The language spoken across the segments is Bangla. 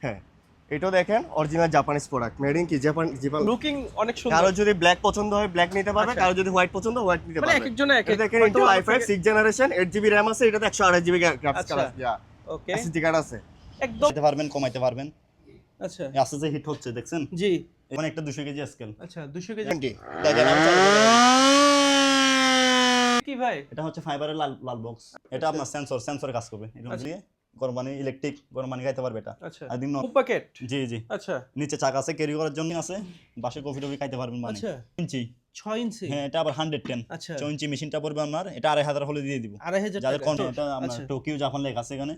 হ্যাঁ, এটাও দেখেন original Japanese product, made in কি জাপান। লুকিং অনেক সুন্দর। কারো যদি ব্ল্যাক পছন্দ হয় ব্ল্যাক নিতে পারবে, কারো যদি হোয়াইট পছন্দ হোয়াইট নিতে পারবে। মানে এক একজনের এক এক। দেখেন Intel i5 6 generation 8GB RAM আছে, এটাতে 128GB গ্রাফিক্স কার্ড আছে। ওকে, এসএসডি কার্ড আছে। একদম দিতে পারবেন, কমাইতে পারবেন। আচ্ছা, আস্তে আস্তে হিট হচ্ছে দেখছেন। জি, মানে একটা 200 কেজি স্কেল। আচ্ছা 200 কেজি দেখেন আমি চালু করে কি ভাই? এটা হচ্ছে ফাইবারের লাল বক্স। এটা আপনার সেন্সরে কাজ করবে। এটা দিয়ে গরম পানি, ইলেকট্রিক গরম পানি খাইতে পারবে এটা। আচ্ছা, আর দিন খুব প্যাকেট। জি জি। আচ্ছা, নিচে চাকা আছে, ক্যারি করার জন্য আছে, বাসে কফি টফি খাইতে পারবেন। মানে আচ্ছা, ইঞ্চি 6 ইঞ্চি। হ্যাঁ, এটা আবার 110। আচ্ছা, 6 ইঞ্চি মেশিনটা পড়বে আপনার, এটা 2500 হলে দিয়ে দিব 2500 যাদের টাকা। কোন এটা আপনার টোকিও জাপান লেখা আছে এখানে।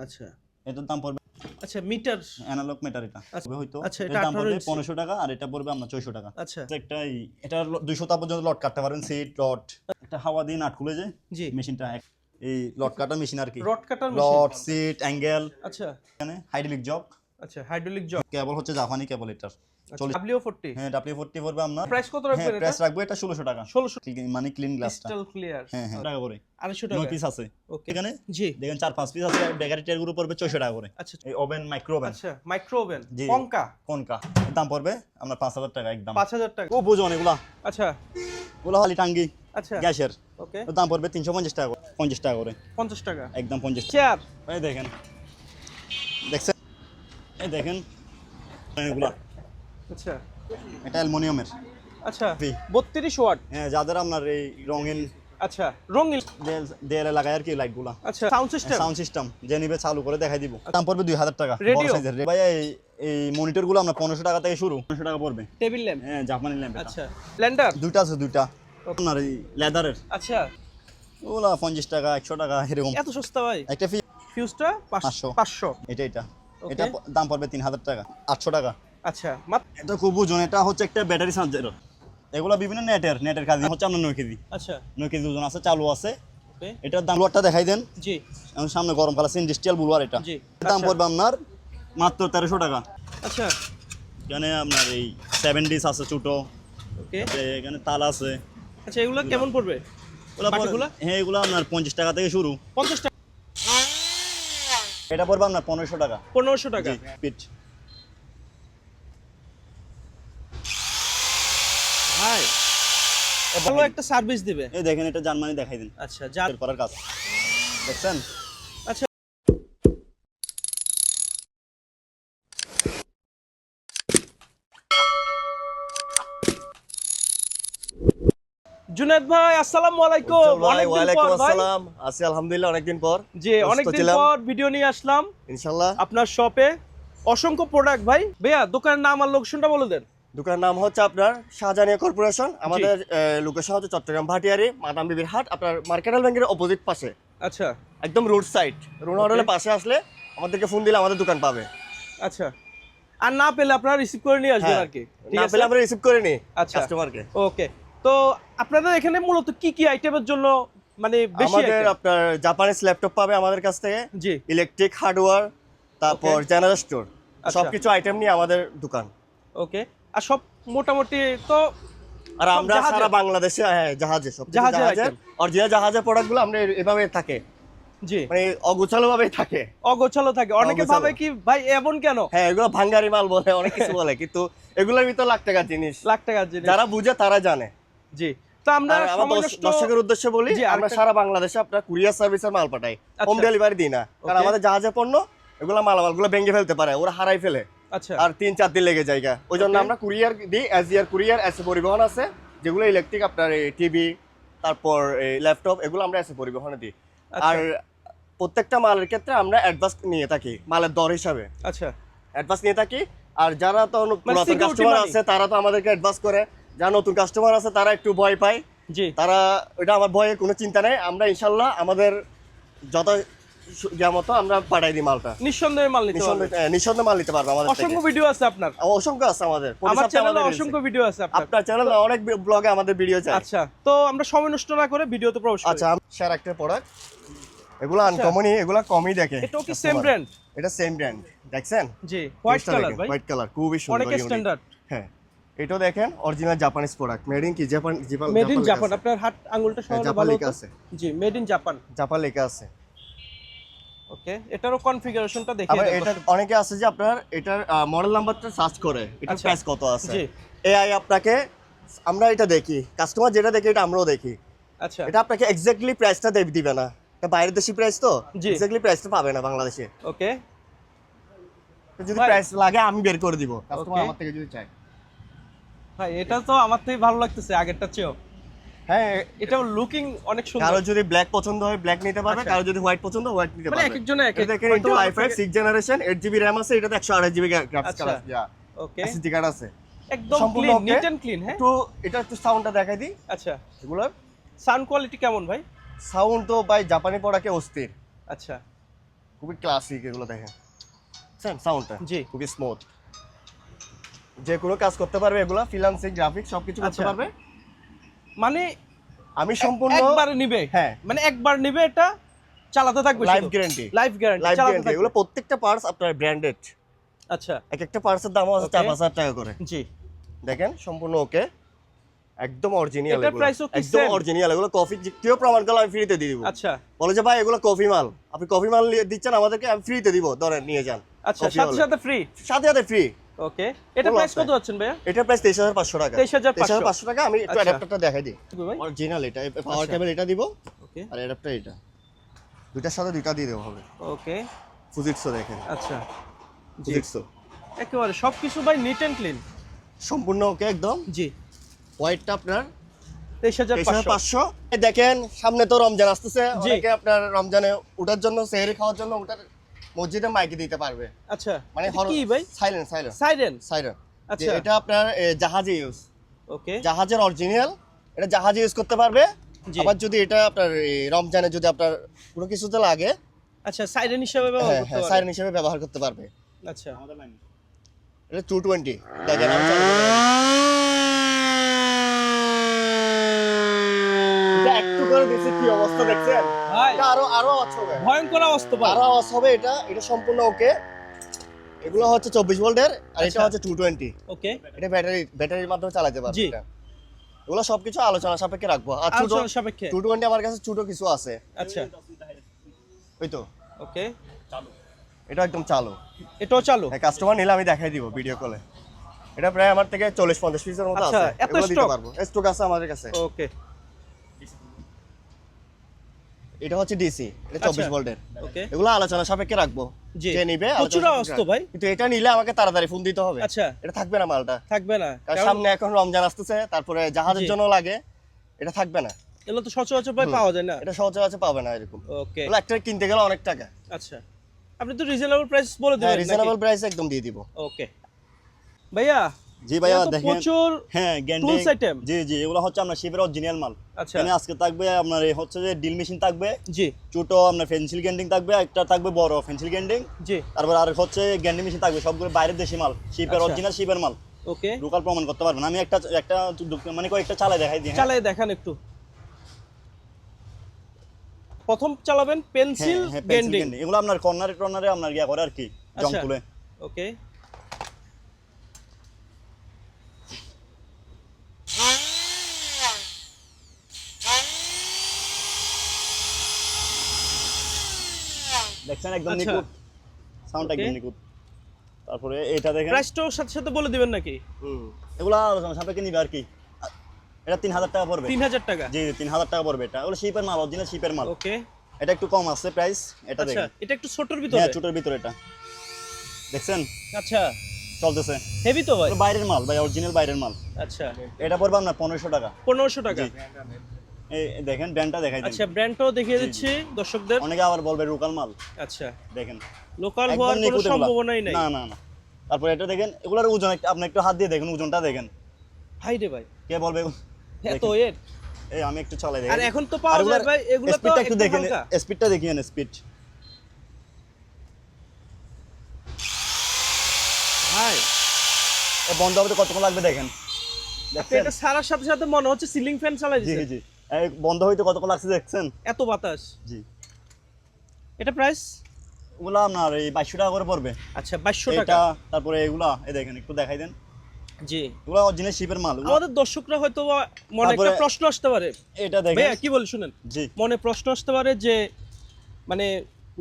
আচ্ছা, এটার দাম পড়বে, আচ্ছা মিটার অ্যানালগ মিটার এটা হয়তো। আচ্ছা, এর এটা দাম পড়বে 18 1500 টাকা, আর এটা পড়বে আপনার 600 টাকা। আচ্ছা, একটা এটা 200 টা পর্যন্ত লট কাটতে পারেন, সিট রড। একটা হাওয়া দিয়ে নাট খুলে যায় জি, মেশিনটা, এই লট কাটার মেশিন আর কি। Rod cutter machine. Rod, sheet, angle. আচ্ছা, এখানে হাইড্রোলিক জগ। আচ্ছা, হাইড্রোলিক জগ। কেবল হচ্ছে জাপানি কেবল এটার। W40। হ্যাঁ, W40 পড়বে আপনার। প্রাইস কত রাখবেন এটা? প্রাইস রাখবো এটা 1600 টাকা। 1600 মানে ক্লিন গ্লাসটা। Crystal clear. হ্যাঁ হ্যাঁ, টাকা করে 250 টাকা। 9 পিস আছে ওকে, এখানে। জি, দেখেন 4-5 পিস আছে। বেকারি টের গুলো পড়বে 600 টাকা করে। আচ্ছা, এই ওভেন, মাইক্রো ওভেন। আচ্ছা, মাইক্রো ওভেন জি। কোনকা দাম পড়বে আপনার 5000 টাকা একদম। 5000 টাকা। ও বুঝুন এগুলা। আচ্ছা, ওগুলা খালি টাঙ্গি আচ্ছা, গ্যাসের। ওকে, দাম পড়বে 350 টাকা করে, 50 টাকা করে 50 টাকা একদম 50। চেয়ার। এই দেখেন, দেখছেন, এই দেখেন এগুলা। আচ্ছা, এটা অ্যালুমিনিয়ামের। আচ্ছা, জি। 32 ওয়াট। হ্যাঁ, যাদের আপনার এই রঙিন আচ্ছা, রঙিন। দেয়ালে লাগায় আর কি লাইটগুলা। আচ্ছা, সাউন্ড সিস্টেম। সাউন্ড সিস্টেম যে নিবে চালু করে দেখাই দিব। দাম পড়বে 2000 টাকা। রেডিও? ভাই এই মনিটর গুলো আপনার 1500 টাকা থেকে শুরু, 1500 টাকা পড়বে। Table lamp. হ্যাঁ, জাপানি ল্যাম্প। আচ্ছা, ব্লেন্ডার। দুইটা আছে, দুইটা আপনার এই লেদারের। আচ্ছা, ওগুলা 50 টাকা 100 টাকা এরকম। এত সস্তা ভাই? একটা ফিউজটা 500। 500। এটা Okay. এটা দাম পড়বে 3000 টাকা, 800 টাকা। আচ্ছা, এটা খুব ওজন। এটা হচ্ছে একটা ব্যাটারি চার্জার। এগুলা বিভিন্ন নেটের কাজ হচ্ছে আপনার 9 কেজি। আচ্ছা, 9 কেজি ওজন আছে, চালু আছে। ওকে, এটার দাম ব্লুয়ারটা দেখাই দেন। জি, আমার সামনে গরম কালার ইন্ডাস্ট্রিয়াল ব্লুয়ার এটা। জি। দাম আচ্ছা। পড়বে আপনার মাত্র 1300 টাকা। আচ্ছা, এখানে আপনার এই 70s আছে ছোট, ওকে, এখানে তাল আছে। আচ্ছা, এগুলো কেমন পড়বে? বাকিগুলা? হ্যাঁ, এগুলো আপনার 50 টাকা থেকে শুরু। 50 টাকা। এটা পড়বে আপনার 1500 টাকা। 1500 টাকা। পিট। ভাই ভালো একটা সার্ভিস দিবে। এই দেখেন, এটা জার্মানি দেখাই দিন। আচ্ছা, যার করার কাজ দেখছেন। আচ্ছা, জুনায়েদ ভাই আসসালামু আলাইকুম। ওয়ালাইকুম আসসালাম। আছি আলহামদুলিল্লাহ, অনেকদিন পর। জি, অনেকদিন পর ভিডিও নিয়ে আসলাম ইনশাআল্লাহ আপনার শপে। অসংখ্য প্রোডাক্ট ভাই। ভাইয়া দোকানের নাম আর লোকেশনটা বলে দেন। দোকানের নাম হচ্ছে আপনার শাহজাহানিয়া কর্পোরেশন। আমাদের লোকেশন হচ্ছে চট্টগ্রাম ভাটিয়ারি মাদাম বিবির হাট, আপনার মার্কেটাল ব্যাংকের অপোজিট পাশে, আচ্ছা, একদম রোড সাইড। রোনা হোটেলের পাশে আসলে আমাদেরকে ফোন দিলে আমাদের দোকান পাবে। আচ্ছা, আর না পেলে আপনারা রিসিভ করে নিয়ে আসবেন আর কি। ঠিক না আছে, পেলে আমরা রিসিভ করে নিই আচ্ছা, কাস্টমারকে। ওকে। তো আপনাদের এখানে মূলত কি কি আইটেমের জন্য মানে বেশি আমাদের item? আপনার জাপানিজ ল্যাপটপ পাবে আমাদের কাছ থেকে, জি, ইলেকট্রিক হার্ডওয়্যার, তারপর জেনারেল স্টোর, আচ্ছা। সবকিছু আইটেম নিয়ে আমাদের দোকান। ওকে। আর সব মোটামুটি তো আর সব আমরা জাহাজে? সারা বাংলাদেশে জাহাজে সব জাহাজের জাহাজের অরিজিনাল জাহাজের প্রোডাক্টগুলো আমরা এভাবে থাকে, জি, মানে অগোছালো ভাবেই থাকে। অগোছালো থাকে। অনেকে অগোছালো। ভাবে কি ভাই এমন কেন? হ্যাঁ, এগুলো ভাঙ্গারি মাল বলে, অনেক কিছু বলে, কিন্তু এগুলোর ভিতর লাখ টাকার জিনিস। লাখ টাকার জিনিস। যারা বুঝে তারা জানে। জি। তো আমরা আর আমার সময় নষ্ট দর্শকের উদ্দেশ্যে বলি, জি, আমরা আরেকটা- সারা বাংলাদেশে আপনার কুরিয়ার সার্ভিসের মাল পাঠাই, হোম আচ্ছা। ডেলিভারি দিই না। কারণ Okay. আমাদের জাহাজের পণ্য এগুলো মালামালগুলো ভেঙে ফেলতে পারে, ওরা হারাই ফেলে, আচ্ছা, আর 3-4 দিন লেগে যায়। ওই জন্য Okay. আমরা কুরিয়ার দিই, এসডিআর কুরিয়ার, এসে পরিবহন আছে, যেগুলো ইলেকট্রিক আপনার টিভি, তারপর ল্যাপটপ, এগুলো আমরা এসে পরিবহনে দিই। আচ্ছা। আর প্রত্যেকটা মালের ক্ষেত্রে আমরা অ্যাডভান্স নিয়ে থাকি, মালের দর হিসাবে আচ্ছা, অ্যাডভান্স নিয়ে থাকি। আর যারা তো পুরাতন security কাস্টমার money। আছে তারা তো আমাদেরকে অ্যাডভান্স করে, যারা নতুন কাস্টমার আছে তারা একটু ভয় পায়, জি, তারা ওইটা আমার ভয়ের কোনো চিন্তা নেই। আমরা ইনশাল্লাহ আমাদের যত মতো আমরা পাঠাই দিই মালটা, নিঃসন্দেহে মাল নিতে পারবেন। নিঃসন্দেহে মাল নিতে পারবো আমাদের থেকে। অসংখ্য ভিডিও আছে আপনার। অসংখ্য আছে আমাদের, আমার চ্যানেলে অসংখ্য ভিডিও আছে আপনার। আপনার চ্যানেলে অনেক ব্লগে আমাদের ভিডিও চাই। আচ্ছা, তো আমরা সময় নষ্ট না করে ভিডিওতে প্রবেশ করি। আচ্ছা, শেয়ার একটা প্রোডাক্ট, এগুলো আনকমনই, এগুলো কমই দেখে। এটাও কি সেম ব্র্যান্ড? এটা সেম ব্র্যান্ড, দেখছেন? জি, হোয়াইট কালার ভাই। হোয়াইট কালার খুবই সুন্দর, অনেক unique। স্ট্যান্ডার্ড। হ্যাঁ, এটাও দেখেন original Japanese product, made in কি জাপান। Made in Japan. আপনার হাত আঙ্গুলটা সরালে জাপান ভালো লেখা হতো। আছে। জি, মেড ইন জাপান। জাপান লেখা আছে। ওকে, এটারও কনফিগারেশনটা দেখিয়ে আবার দেন এটা দর্শক। অনেকে আছে যে আপনার এটার মডেল নাম্বারটা সার্চ করে এটার আচ্ছা। প্রাইস কত আছে। জি। এআই আপনাকে, আমরা এটা দেখি, কাস্টমার যেটা দেখে এটা আমরাও দেখি। আচ্ছা এটা আপনাকে এক্স্যাক্টলি প্রাইসটা দিবে না, এটা বাইরের দেশি প্রাইস তো, জি। এক্স্যাক্টলি প্রাইসটা পাবে না বাংলাদেশে। ওকে তো যদি ভাই- প্রাইস লাগে আমি বের করে দিব, কাস্টমার Okay. আমার থেকে যদি চায়। ভাই, এটা তো আমার থেকে ভালো লাগতেছে আগেরটা চেয়েও। হ্যাঁ, এটা লুকিং অনেক সুন্দর। কারো যদি ব্ল্যাক পছন্দ হয় ব্ল্যাক নিতে পারবে, আচ্ছা। কারো যদি হোয়াইট পছন্দ হোয়াইট নিতে মানে পারবে। এক একজনের এক এক, এটা দেখেন হয়তো Intel আমার i5 থেকে- 6 জেনারেশন 8GB RAM আছে, এটাতে 128GB গ্রাফিক্স আচ্ছা। কার্ড আছে, ওকে, এসএসডি কার্ড আছে। একদম সম্পূর্ণ clean, okay। Neat and clean. হ্যাঁ, একটু এটা একটু সাউন্ডটা দেখাই দিই আচ্ছা। এগুলোর। সাউন্ড কোয়ালিটি কেমন ভাই? সাউন্ড তো ভাই জাপানি প্রোডাক্টে অস্থির, আচ্ছা খুবই ক্লাসিক। এগুলো দেখেন সাউন্ডটা জি। খুবই স্মুথ, যে কোনো কাজ করতে পারবে এগুলো, ফ্রিল্যান্সিং গ্রাফিক্স সবকিছু করতে আচ্ছা। পারবে। মানে আমি সম্পূর্ণ একবার নিবে, হ্যাঁ। মানে একবার নিবে, এটা চালাতে থাকবে, life guarantee, life guarantee, life চালাতে গ্যারান্টি। থাকবে। এগুলো প্রত্যেকটা পার্টস আপনার ব্র্যান্ডেড, আচ্ছা এক একটা পার্টসের দামও আছে Okay. 4-5 টাকা করে। জি। দেখেন সম্পূর্ণ ওকে, একদম অরিজিনাল এটার এগুলো, price ও কি একদম same? অরিজিনাল এগুলো। কফি কেউ প্রমাণ করলে আমি ফ্রিতে দিয়ে দিব। আচ্ছা বলে যে ভাই এগুলো কফি মাল, আপনি কফি মাল দিচ্ছেন আমাদেরকে, আমি ফ্রিতে দিব, ধরেন নিয়ে যান। আচ্ছা, Coffee সাথে হলে। সাথে ফ্রি। সাথে সাথে ফ্রি। ওকে, এটা Full প্রাইস আছে। কত যাচ্ছেন ভাইয়া? এটার প্রাইস 23,500 টাকা। 23,500 23,500 টাকা। আমি একটু আচ্ছা। অ্যাডাপ্টারটা দেখাই দিই, ভাই অরিজিনাল এটা, পাওয়ার আচ্ছা। কেবল এটা দিব ওকে আর অ্যাডাপ্টার এটা, দুইটার সাথে দুইটা দিয়ে দেওয়া হবে। ওকে ফুজিক্সো দেখেন, আচ্ছা জি, ফুজিক্সো একেবারে সবকিছু ভাই নিট এন্ড ক্লিন। সম্পূর্ণ ওকে একদম। জি, হোয়াইটটা আপনার 23,500। 23,500। এই দেখেন সামনে তো রমজান আসতেছে, জি। অনেকে আপনার রমজানে ওঠার জন্য, সেহরি খাওয়ার জন্য ওটার মসজিদে মাইকে দিতে পারবে। আচ্ছা, মানে এটা কি ভাই? Silent silent siren. সাইলেন্ট। আচ্ছা। এটা আপনার জাহাজে ইউজ, ওকে জাহাজের অরিজিনাল, এটা জাহাজে ইউজ করতে পারবে। জি। আবার যদি এটা আপনার রমজানে যদি আপনার কোনো কিছুতে লাগে, আচ্ছা, সাইরেন হিসেবে ব্যবহার হ্যাঁ করতে হ্যাঁ পারবেন। সাইরেন হিসেবে ব্যবহার করতে পারবে। আচ্ছা এটা 220 দেখেন, আমি চালু করে দেখাই। এটা একটু করে দিয়েছে, কি অবস্থা দেখছেন? ভাই, এটা আরো আরো আওয়াজ হবে, ভয়ঙ্কর অবস্থা ভাই। আরো আওয়াজ হবে। এটা এটা সম্পূর্ণ ওকে। এগুলো হচ্ছে 24 ভোল্টের আর এটা আচ্ছা। হচ্ছে 220। ওকে, এটা ব্যাটারির মাধ্যমে চালাতে পারবে জি। এটা। এগুলো সবকিছু আলোচনা সাপেক্ষে রাখবো। আর ছোট আলোচনা সাপেক্ষে। 220 আমার কাছে ছোট কিছু আছে, আচ্ছা ওই তো ওকে, এটা একদম চালু। এটাও চালু। কাস্টমার নিলে আমি দেখাই দিব ভিডিও কলে। এটা প্রায় আমার থেকে 40-50 পিসের মতো আচ্ছা, আছে, এত এগুলো দিতে stock? পারবো, স্টক আছে আমাদের কাছে। ওকে এটা হচ্ছে ডিসি, এটা 24 আচ্ছা। ভোল্টের। ওকে এগুলো আলোচনা সাপেক্ষে রাখবো, জি। যে নিবে প্রচুর আলোচনা আওয়াজ সাপেক্ষে তো ভাই। রাখবো। কিন্তু এটা নিলে আমাকে তাড়াতাড়ি ফোন দিতে হবে। আচ্ছা, এটা থাকবে না মালটা, থাকবে না কারণ কারণ সামনে এখন রমজান আসতেছে, তারপরে জাহাজের জি। জন্য লাগে, এটা থাকবে না। এগুলো তো সচরাচর ভাই পাওয়া যায় না। এটা সহজে পাবে না এরকম। ওকে এগুলো একটা কিনতে গেলে অনেক টাকা। আচ্ছা, আপনি তো রিজনেবল প্রাইস বলে হ্যাঁ, দিবেন রিজনেবল প্রাইস একদম দিয়ে দিব। ওকে ভাইয়া, জি ভাইয়া এরা তো দেখেন, প্রচুর হ্যাঁ গ্যান্ডিং tools item। জি জি, এগুলো হচ্ছে আপনার শিপের অরিজিনাল মাল। আচ্ছা এখানে আজকে থাকবে আপনার এই হচ্ছে যে ড্রিল মেশিন থাকবে, জি ছোট আপনার পেন্সিল গ্যান্ডিং থাকবে, একটা থাকবে বড় পেন্সিল গ্যান্ডিং, জি তারপর আর হচ্ছে গ্যান্ডিং মেশিন থাকবে, সবগুলো বাইরের দেশি মাল, শিপের আচ্ছা। অরিজিনাল শিপের মাল, ওকে, লোকাল প্রমাণ করতে পারবেন। আমি একটা একটা মানে কয়েকটা চালাই দেখাই দিই। হ্যাঁ? চালাই দেখান একটু। প্রথম চালাবেন পেন্সিল হ্যাঁ, pencil গ্যান্ডিং। grinding। এগুলো আপনার কর্নারে টর্নারে আপনার ইয়া করে আর কি, জং আচ্ছা। তুলে। ওকে দেখছেন একদম আচ্ছা। নিখুঁত, সাউন্ড Okay. একদম নিখুঁত। তারপরে এটা দেখেন, প্রাইসটাও সাথে সাথে বলে দিবেন নাকি? এগুলো আলোচনা সাপেক্ষে নিবে আর কি। এটা 3,000 টাকা পড়বে। 3,000 টাকা। জি 3,000 টাকা পড়বে। এটা ওগুলো শিপের মাল, অরিজিনাল শিপের মাল। ওকে এটা একটু কম আছে প্রাইস, এটা আচ্ছা, দেখেন। এটা একটু ছোটর ভিতরে। হ্যাঁ, ছোটর ভিতরে এটা দেখছেন আচ্ছা, চলতেছে। হেভি তো ভাই। এগুলো বাইরের মাল ভাই, অরিজিনাল বাইরের মাল। আচ্ছা, এটা পড়বে আপনার 1500 টাকা। 1500 টাকা। জি। এই দেখেন ব্র্যান্ডটা দেখাই দেন। আচ্ছা, ব্র্যান্ডটাও দেখিয়ে দিচ্ছি দর্শকদের। অনেকে আবার বলবে লোকাল মাল, আচ্ছা, দেখেন লোকাল একদম হওয়ার কোনো নিখুঁত এগুলা। সম্ভাবনাই নাই। না না না। তারপরে এটা দেখেন, এগুলোর ওজন আপনি একটু হাত দিয়ে দেখেন, ওজনটা দেখেন। ভাই রে ভাই, কে বলবে এত দেখেন। ওয়েট। এই আমি একটু চালাই আর দেখেন। এখন তো পাওয়া যায় ভাই, এগুলো তো স্পিডটা একটু একদম দেখেন, হালকা। স্পিডটা দেখিয়েন, স্পিড ভাই, বন্ধ হবে তো কতক্ষণ লাগবে দেখেন। আপনি দেখছেন? এটা সারার সাথে সাথে মনে হচ্ছে সিলিং ফ্যান চালাই জি দিয়েছেন। জি, এই বন্ধ হইতে কতক্ষণ লাগছে দেখছেন? এত বাতাস। জি। এটা প্রাইস? ওগুলো আপনার এই 2200 টাকা করে পড়বে। আচ্ছা, 2200 টাকা। এটা তারপরে এগুলা এই দেখেন, একটু দেখাই দেন। জি, এগুলো অরিজিনাল শিপের মাল। এগুলো- আমাদের দর্শকরা হয়তো বা মনে একটা তারপরে- প্রশ্ন আসতে পারে। এটা দেখেন। ভাইয়া কি বলে শুনেন, জি মনে প্রশ্ন আসতে পারে যে মানে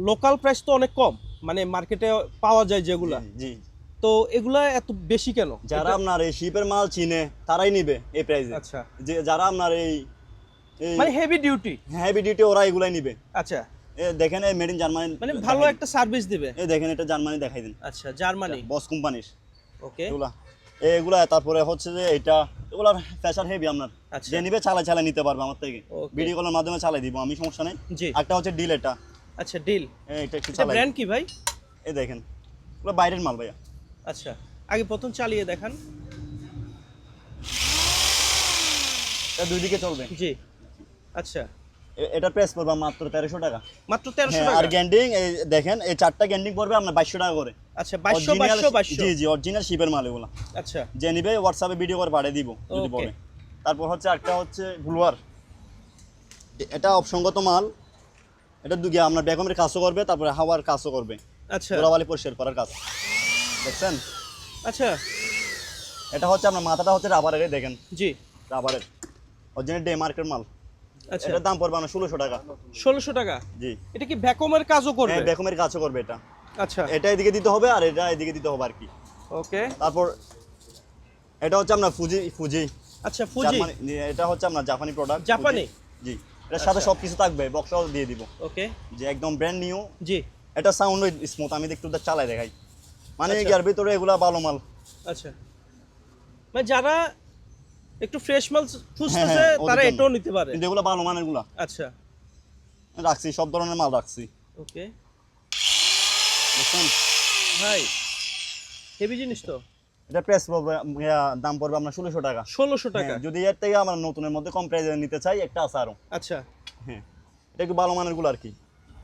লোকাল প্রাইস তো অনেক কম, মানে মার্কেটে পাওয়া যায় যেগুলা, জি তো এগুলা এত বেশি কেন? যারা আপনার এই শিপের মাল চিনে তারাই নিবে এই প্রাইসে। আচ্ছা, যে যারা আপনার এই মানে হেভি ডিউটি। হেভি ডিউটি ওরা এগুলাই নিবে। আচ্ছা, দেখেন এই মেড ইন জার্মানি, মানে ভালো একটা সার্ভিস দিবে। এই দেখেন এটা জার্মানি দেখাই দিন। আচ্ছা, জার্মানি, বস কোম্পানির ওকে। এগুলা তারপরে হচ্ছে যে এটা এগুলার ফ্যাশন হেভি আপনার আচ্ছা। যে নিবে চালা নিতে পারবে আমার থেকে, Okay. ভিডিও কলের মাধ্যমে চালাই দিব আমি, সমস্যা নেই। জি। একটা হচ্ছে ডিল, এটা আচ্ছা, ডিল, এটা একটু এটা চালাই। ব্র্যান্ড কি ভাই? এই দেখেন এগুলো বাইরের মাল ভাইয়া। আচ্ছা, আগে প্রথম চালিয়ে দেখান। এটা দুই দিকে চলবে। জি, আচ্ছা, এটা প্রেস পড়বে মাত্র 1300 টাকা। মাত্র 1300 হ্যাঁ, টাকা। আর গ্যান্ডিং এই দেখেন এই চারটা গ্যান্ডিং পড়বে আপনার 2200 টাকা করে। আচ্ছা, 2200 Original- 2200। জি জি অরিজিনাল শিপের মাল এগুলো। আচ্ছা, যে নিবে হোয়াটসঅ্যাপে ভিডিও করে পাঠিয়ে দিব যদি Okay. বলে। তারপর হচ্ছে একটা হচ্ছে ব্লুয়ার, এটা অপসংগত মাল। এটা দুগে আপনার বেগমের কাজও করবে, তারপরে হাওয়ার কাজও করবে, আচ্ছা, ধুলাবালি পরিষ্কার করার কাজ। দেখছেন আচ্ছা, এটা হচ্ছে আপনার মাথাটা হচ্ছে রাবারের, এই দেখেন জি, রাবারের অরিজিনাল ডে মার্কের মাল। আচ্ছা, এটার দাম পড়বে আপনার 1600 টাকা। 1600 টাকা। জি, এটা কি ভ্যাকুয়ামের কাজও করবে? হ্যাঁ বেগমের কাজও করবে এটা। আচ্ছা, এটা এদিকে দিতে হবে আর এটা এদিকে দিতে হবে আর কি। ওকে। তারপর এটা হচ্ছে আপনার ফুজি আচ্ছা, ফুজি, জার্মানি, এটা হচ্ছে আপনার জাপানি প্রোডাক্ট। জাপানি? জি, এটার সাথে আচ্ছা। সবকিছু থাকবে, বক্সও দিয়ে দিব, ওকে, যে একদম ব্র্যান্ড নিউ। জি, এটা সাউন্ড স্মুথ, আমি একটু চালাই দেখাই, মানে আচ্ছা। এর ভিতরে এগুলা ভালো মাল। আচ্ছা, মানে যারা একটু ফ্রেশ মাল খুঁজতেছে হ্যাঁ, তারা ওদের জন্য। এটাও নিতে পারে। কিন্তু এগুলো ভালো মানের গুলা আচ্ছা, রাখছি, সব ধরনের মাল রাখছি। ওকে বুঝছেন? ভাই, হেভি জিনিস তো। এটা প্রেস দাম পড়বে আপনার 1600 টাকা। 1600 টাকা। হ্যাঁ, যদি এর থেকে আমরা নতুনের মধ্যে কম প্রাইসে নিতে চাই, একটা আছে আরো। আচ্ছা, হ্যাঁ, এটা একটু ভালো মানের গুলো আর কি।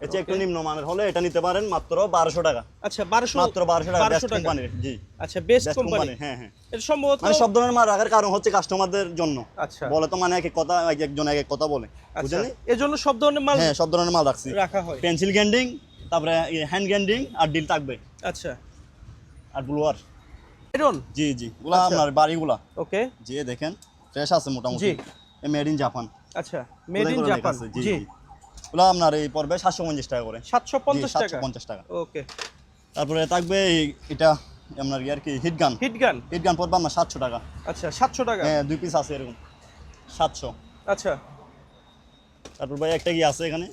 এর চেয়ে একটু Okay. নিম্ন মানের হলে এটা নিতে পারেন মাত্র 1200 টাকা। আচ্ছা, 1200, মাত্র 1200 টাকা, 1200 বেস্ট টাকা। কোম্পানির। জি, আচ্ছা, বেস্ট বেস্ট কোম্পানি। কোম্পানি। হ্যাঁ হ্যাঁ, এটা সম্ভবত, মানে সব ধরনের মাল রাখার কারণ হচ্ছে কাস্টমারদের জন্য। আচ্ছা, বলে তো মানে এক এক কথা, এক একজন এক এক কথা বলে, আচ্ছা, বুঝলেন? এজন্য সব ধরনের মাল হ্যাঁ, সব ধরনের মাল রাখছি। রাখা হয়। পেন্সিল গ্যান্ডিং, তারপরে হ্যান্ড গ্যান্ডিং আর ডিল থাকবে, আচ্ছা, আর ব্লুয়ার। আয়রন, জি জি, গুলা আচ্ছা। আপনার বাড়িগুলা ওকে, জি দেখেন ফ্রেশ আছে মোটামুটি। জি। Made in Japan. আচ্ছা, মেড ইন জাপান। জি জি, জি, গুলা আপনার এই পড়বে 750 টাকা করে। 750 টাকা। 750 টাকা। ওকে, তারপরে থাকবে এটা আপনার ইয়ার কি হিট গান। হিট গান। হিট গান পড়বে আপনার 700 টাকা। আচ্ছা, 700 টাকা। হ্যাঁ, 2 পিস আছে এরকম 700। আচ্ছা, তারপর ভাই একটা কি আছে এখানে,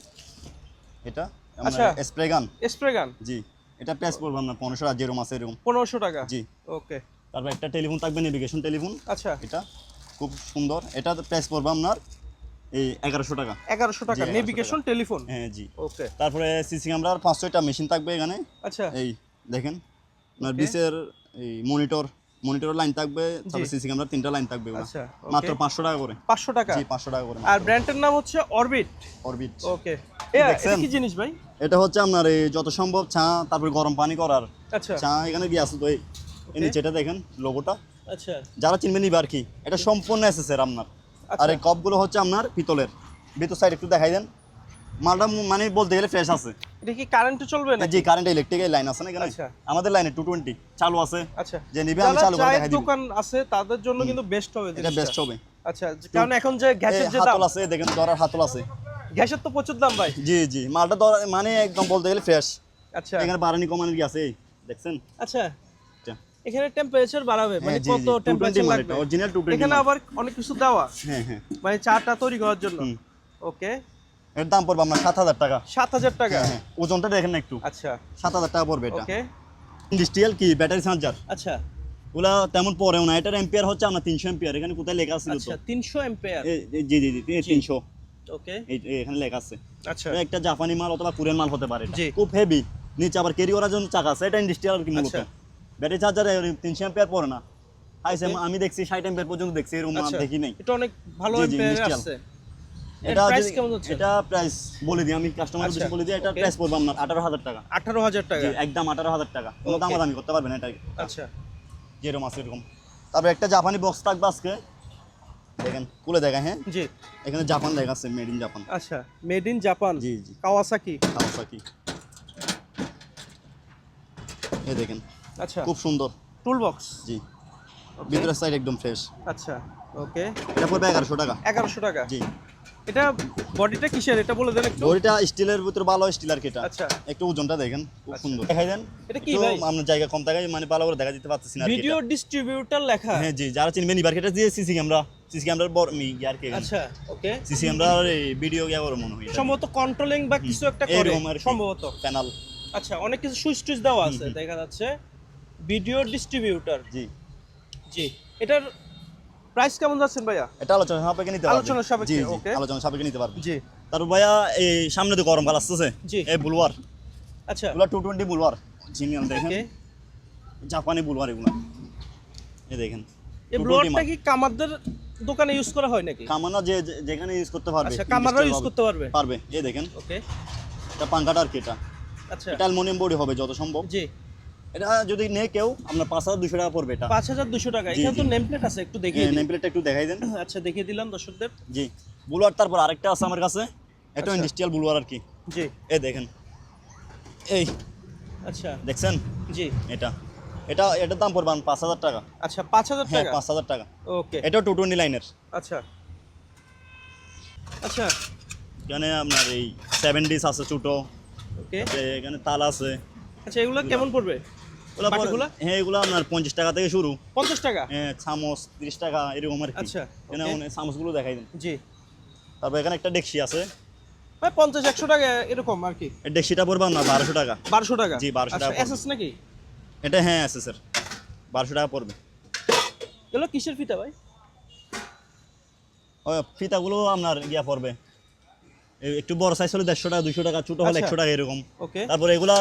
এটা আচ্ছা। আপনার স্প্রে গান। স্প্রে গান। জি, এটা প্রাইস পড়বে আপনার 1500 আর যেরকম আছে এরকম। 1500 টাকা। জি। ওকে, তারপর একটা টেলিফোন থাকবে, নেভিগেশন টেলিফোন। আচ্ছা, এটা খুব সুন্দর, এটা প্রাইস পড়বে আপনার এই 1100 টাকা। 1100 টাকা জি, 1100 নেভিগেশন টেলিফোন। হ্যাঁ জি। ওকে, তারপরে সিসি ক্যামেরার 500টা মেশিন থাকবে এখানে। আচ্ছা, এই দেখেন আপনার Okay. বিসের এই মনিটর লাইন থাকবে, তারপরে সিসি ক্যামেরার 3টা লাইন থাকবে ওগুলা। আচ্ছা, মাত্র okay. 500 টাকা করে। 500 টাকা। জি, 500 টাকা করে। আর ব্র্যান্ডের নাম হচ্ছে অরবিট। অরবিট। ওকে, দেখছেন? এটা কি জিনিস ভাই? এটা হচ্ছে আপনার এই যত সম্ভব চা, তারপরে গরম পানি করার আচ্ছা, চা এখানে কি আছে তো এই নিচেটা দেখেন লোগোটা, আচ্ছা, যারা চিনবে নিবে আর কি। এটা সম্পূর্ণ এসএসএর আপনার। আচ্ছা। আর এই কাপগুলো হচ্ছে আপনার পিতলের। ভিতর সাইড একটু দেখাই দেন, মালটা মানে বলতে গেলে ফ্রেশ আছে। এটা কি কারেন্টে চলবে না? জি, কারেন্ট ইলেকট্রিক লাইন আছে না এখানে। আচ্ছা। আমাদের লাইনে 220 চালু আছে। আচ্ছা, যে নিবে আমি যারা চালু করে চায়ের দেখাই দিব। দোকান আছে তাদের জন্য কিন্তু বেস্ট হবে এটা জিনিসটা। বেস্ট হবে। আচ্ছা, কারণ এখন যে গ্যাসের যে দাম, হাতল আছে দেখেন, ধরার হাতল আছে। গ্যাসের তো প্রচুর দাম ভাই। জি জি, মালটা মানে একদম বলতে গেলে ফ্রেশ। আচ্ছা, এখানে বারানি কমানোর কি আছে এই দেখছেন। আচ্ছা, এটা। এখানে টেম্পারেচার বাড়াবে, মানে হ্যাঁ, জি, কত জি, টেম্পারেচার 220 মাল লাগবে? এটা, original 220 এখানে মাল। আবার অনেক কিছু দেওয়া, হ্যাঁ হ্যাঁ, মানে চাটা তৈরি করার জন্য। হুম। ওকে, এর দাম পড়বে আপনার 7000 টাকা। 7000 টাকা। হ্যাঁ হ্যাঁ, ওজনটা দেখেন না একটু। আচ্ছা, 7000 টাকা পড়বে এটা। ওকে, ইন্ডাস্ট্রিয়াল কি ব্যাটারি চার্জার, আচ্ছা, ওগুলা তেমন পড়েও না। এটার এম্পিয়ার হচ্ছে আপনার 300 এম্পিয়ার। এখানে কোথায় লেখা আছে তো? আচ্ছা, 300 অ্যাম্পিয়ার। জি জি জি, 300 ওকে, এখানে লেখা আছে। আচ্ছা, এটা একটা জাপানি মাল অথবা কোরিয়ান মাল হতে পারে এটা। জি। খুব হেভি, নিচে আবার ক্যারি করার জন্য চাকা আছে। এটা ইন্ডাস্ট্রিয়াল আর কি মূলত। আচ্ছা। ব্যাটারি চার্জারে 300 এম্পিয়ার পড়ে না। আইসে Okay. আমি দেখছি 60 এম্পিয়ার পর্যন্ত দেখছি, এরকম মাল আচ্ছা, দেখি নাই। এটা অনেক ভালো জি, জি, অ্যাম্পিয়ার industrial। আছে। এটা প্রাইস যদি- কেমন হচ্ছে? এটা প্রাইস বলে দিই আমি, কাস্টমার আচ্ছা, বেশি বলে দিই। এটা okay. প্রাইস পড়বে আপনার 18000 টাকা। 18000 টাকা। জি, একদম 18000 টাকা। কোনো Okay. দামাদামি করতে পারবেন এটা, আচ্ছা, যেরকম আছে এরকম। তারপর একটা জাপানি বক্স থাকবে আজকে, দেখেন খুলে দেখা। হ্যাঁ, জি, এখানে জাপান লেখা আছে, মেড ইন জাপান। আচ্ছা, মেড ইন জাপান। জি জি, কাওয়াসাকি। কাওয়াসাকি। এই দেখেন আচ্ছা, খুব সুন্দর। Tool box. জি, ভিতরের সাইড একদম ফ্রেশ। আচ্ছা, ওকে, এটা পড়বে 1100 টাকা। 1100 টাকা। জি, এটা বডিটা কিসের এটা বলে দেন একটু। বডিটা স্টিলের ভিতর ভালো স্টিল আর কি এটা। আচ্ছা। একটু ওজনটা দেখেন খুব সুন্দর দেখাই দেন। এটা কি একটু ভাই? আপনার জায়গা কম থাকায় মানে ভালো করে দেখা দিতে পারতেছি না আর কি ভিডিও এটা। ডিস্ট্রিবিউটর লেখা। হ্যাঁ জি, যারা চিনবেন ইবারকেটা দিয়ে সিসি ক্যামেরার বড় আর কি। আচ্ছা ওকে। সিসি ক্যামেরার ভিডিও ইয়া করে মনে হয় এটা। সম্ভবত কন্ট্রোলিং বা কিছু একটা করে এরকম আর কি। সম্ভবত। প্যানেল। আচ্ছা অনেক কিছু সুইচ টুইচ দেওয়া আছে দেখা যাচ্ছে। Video distributor. জি। জি এটার প্রাইস কেমন যাচ্ছেন ভাইয়া? এটা আলোচনা সাপেক্ষে নিতে পারবেন। আলোচনা সাপেক্ষে, জি জি, ওকে। আলোচনা সাপেক্ষে নিতে পারবেন। জি তারপর ভাইয়া এই সামনে তো গরমকাল আসতেছে। জি। এই বুলওয়ার আচ্ছা এগুলা 220 বুলওয়ার জিনিয়াল দেখেন। ওকে। জাপানি বুলওয়ার এগুলা। এই দেখেন। এই ব্লোয়ারটা কি কামারদের দোকানে ইউজ করা হয় নাকি? কামানা যেখানে ইউজ করতে পারবে। আচ্ছা কামাররা ইউজ করতে পারবে। পারবে। এই দেখেন। ওকে এটা পাঙ্কাটা আর কি এটা। আচ্ছা এটা অ্যালুমিনিয়াম বডি হবে যত সম্ভব। জি। এটা যদি নেয় কেউ আপনার 5200 টাকা পড়বে এটা। 5200 টাকা। জি, এখানে তো জি। নেম প্লেট আছে একটু দেখিয়ে দিন। নেম প্লেটটা একটু দেখাই দেন। আচ্ছা দেখিয়ে দিলাম দর্শকদের। জি। বুলওয়ার তারপর আরেকটা আছে আমার কাছে। এটা আচ্ছা। ইন্ডাস্ট্রিয়াল বুলওয়ার আর কি। জি এই দেখেন। এই আচ্ছা দেখছেন জি। এটার দাম পড়বে 5000 টাকা। আচ্ছা 5000 হ্যাঁ টাকা। 5000 টাকা। ওকে এটাও 220 লাইনের। আচ্ছা আচ্ছা এখানে আপনার এই 7 ডিস আছে ছোট। ওকে এখানে তাল আছে। আচ্ছা এগুলো কেমন পড়বে? বাকিগুলা? হ্যাঁ এগুলো আপনার 50 টাকা থেকে শুরু। 50 টাকা। হ্যাঁ চামচ 30 টাকা এরকম আর কি। আচ্ছা, এখানে ওকে। অনেক চামচগুলো দেখাই দেন। জি তারপর এখানে একটা ডেকসি আছে। ভাই 50-100 টাকা এরকম আর কি। এই ডেকসিটা পড়বে আপনার 1200 টাকা। 1200 টাকা। জি, 1200 টাকা পড়বে। এসএস নাকি? এটা হ্যাঁ আছে স্যার। 1200 টাকা পড়বে। এগুলো কিসের ফিতা ভাই? ওই ফিতাগুলো আপনার ইয়া পড়বে। একটু বড় সাইজ হলে 150 টাকা 200 টাকা, ছোট হলে আচ্ছা। 100 টাকা এরকম। ওকে তারপর এগুলা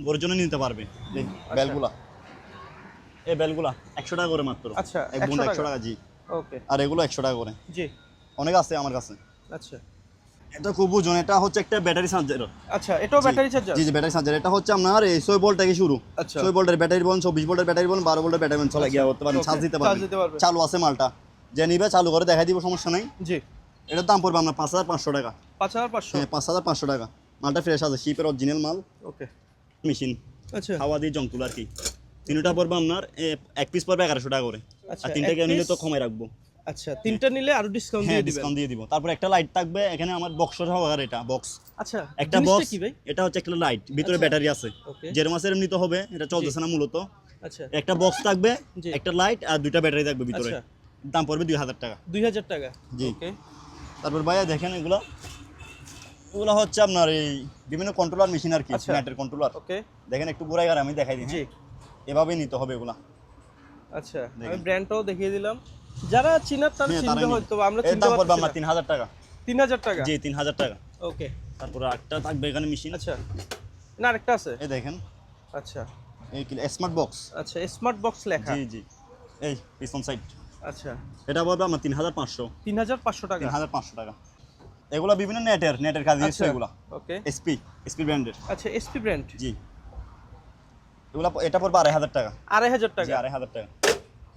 গরুর জন্য নিতে পারবে। এই বেলগুলা। এই বেলগুলা 100 টাকা করে মাত্র। আচ্ছা, এক বুন্ড 100 100 টাকা জি। ওকে আর এগুলো 100 টাকা করে। জি অনেক আছে আমার কাছে। আচ্ছা এটা খুব ওজন। এটা হচ্ছে একটা ব্যাটারি চার্জার। আচ্ছা এটাও ব্যাটারি চার্জার? জি জি, ব্যাটারি চার্জার। এটা হচ্ছে আপনার এই 6 ভোল্ট থেকে শুরু। আচ্ছা। 6 ভোল্টের ব্যাটারি বলুন, 24 ভোল্টের ব্যাটারি বলুন, 12 ভোল্টের ব্যাটারি বলুন, চলে গিয়ে করতে পারবেন, ওকে, চার্জ দিতে চার্জ দিতে পারবেন। পারবে। চালু আছে মালটা। যে নিবে চালু করে দেখাই দিব, সমস্যা নাই। জি এটার দাম পড়বে আপনার 5500 টাকা। 5500। হ্যাঁ 5500 টাকা। মালটা ফ্রেশ আছে, শিপের অরিজিনাল মাল। ওকে মেশিন আচ্ছা হাওয়া দিয়ে জং তুলা আর কি। তিনটা পড়বে আপনার এক পিস পড়বে 1100 টাকা করে। আচ্ছা, আর তিনটা কেউ এক নিলে তো piece? কমাই রাখবো। আচ্ছা তিনটা নিলে আরো ডিসকাউন্ট হ্যাঁ দিয়ে দিবেন। ডিসকাউন্ট দিয়ে দিব। তারপর একটা লাইট থাকবে এখানে আমার বক্স সহকার। এটা বক্স আচ্ছা একটা জিনিসটা বক্স। কি ভাই? এটা হচ্ছে একটা লাইট, ভিতরে আচ্ছা। ব্যাটারি আছে। ওকে যেরকম আছে এমনি তো হবে, এটা চলতেছে না মূলত। আচ্ছা একটা বক্স থাকবে, জি। একটা লাইট আর দুইটা ব্যাটারি থাকবে ভিতরে। আচ্ছা। দাম পড়বে 2000 টাকা। 2000 টাকা। জি। ওকে তারপর ভাইয়া দেখেন এগুলো এগুলো হচ্ছে আপনার এই বিভিন্ন কন্ট্রোলার মেশিন আর কি, আচ্ছা। নেটের কন্ট্রোলার। ওকে দেখেন একটু বুড়াই আর আমি দেখাই দিই। জি হ্যাঁ? এভাবেই নিতে হবে এগুলা। আচ্ছা আমি দেখেন। ব্র্যান্ডটাও দেখিয়ে দিলাম। যারা চিনার তারা হ্যাঁ, চিনবে তারাই হয়তো, আমরা এর চিনতে দাম পড়বে পারছি আমার না। 3000 টাকা। 3000 টাকা। জি 3000 টাকা। ওকে তারপর একটা থাকবে এখানে মেশিন। আচ্ছা না আরেকটা আছে। এই দেখেন আচ্ছা এই স্মার্ট বক্স। আচ্ছা স্মার্ট বক্স লেখা। জি জি, এই পিছন সাইড। আচ্ছা এটা পড়বে আমার 3500। 3500 টাকা। 3500 টাকা। এগুলা বিভিন্ন নেটের কাজ দিচ্ছে আচ্ছা এগুলা। ওকে এসপি ব্র্যান্ডের। আচ্ছা এসপি ব্র্যান্ড। জি। এগুলা এটা পড়বে 2500 টাকা। 2500 জি টাকা। 2500 টাকা।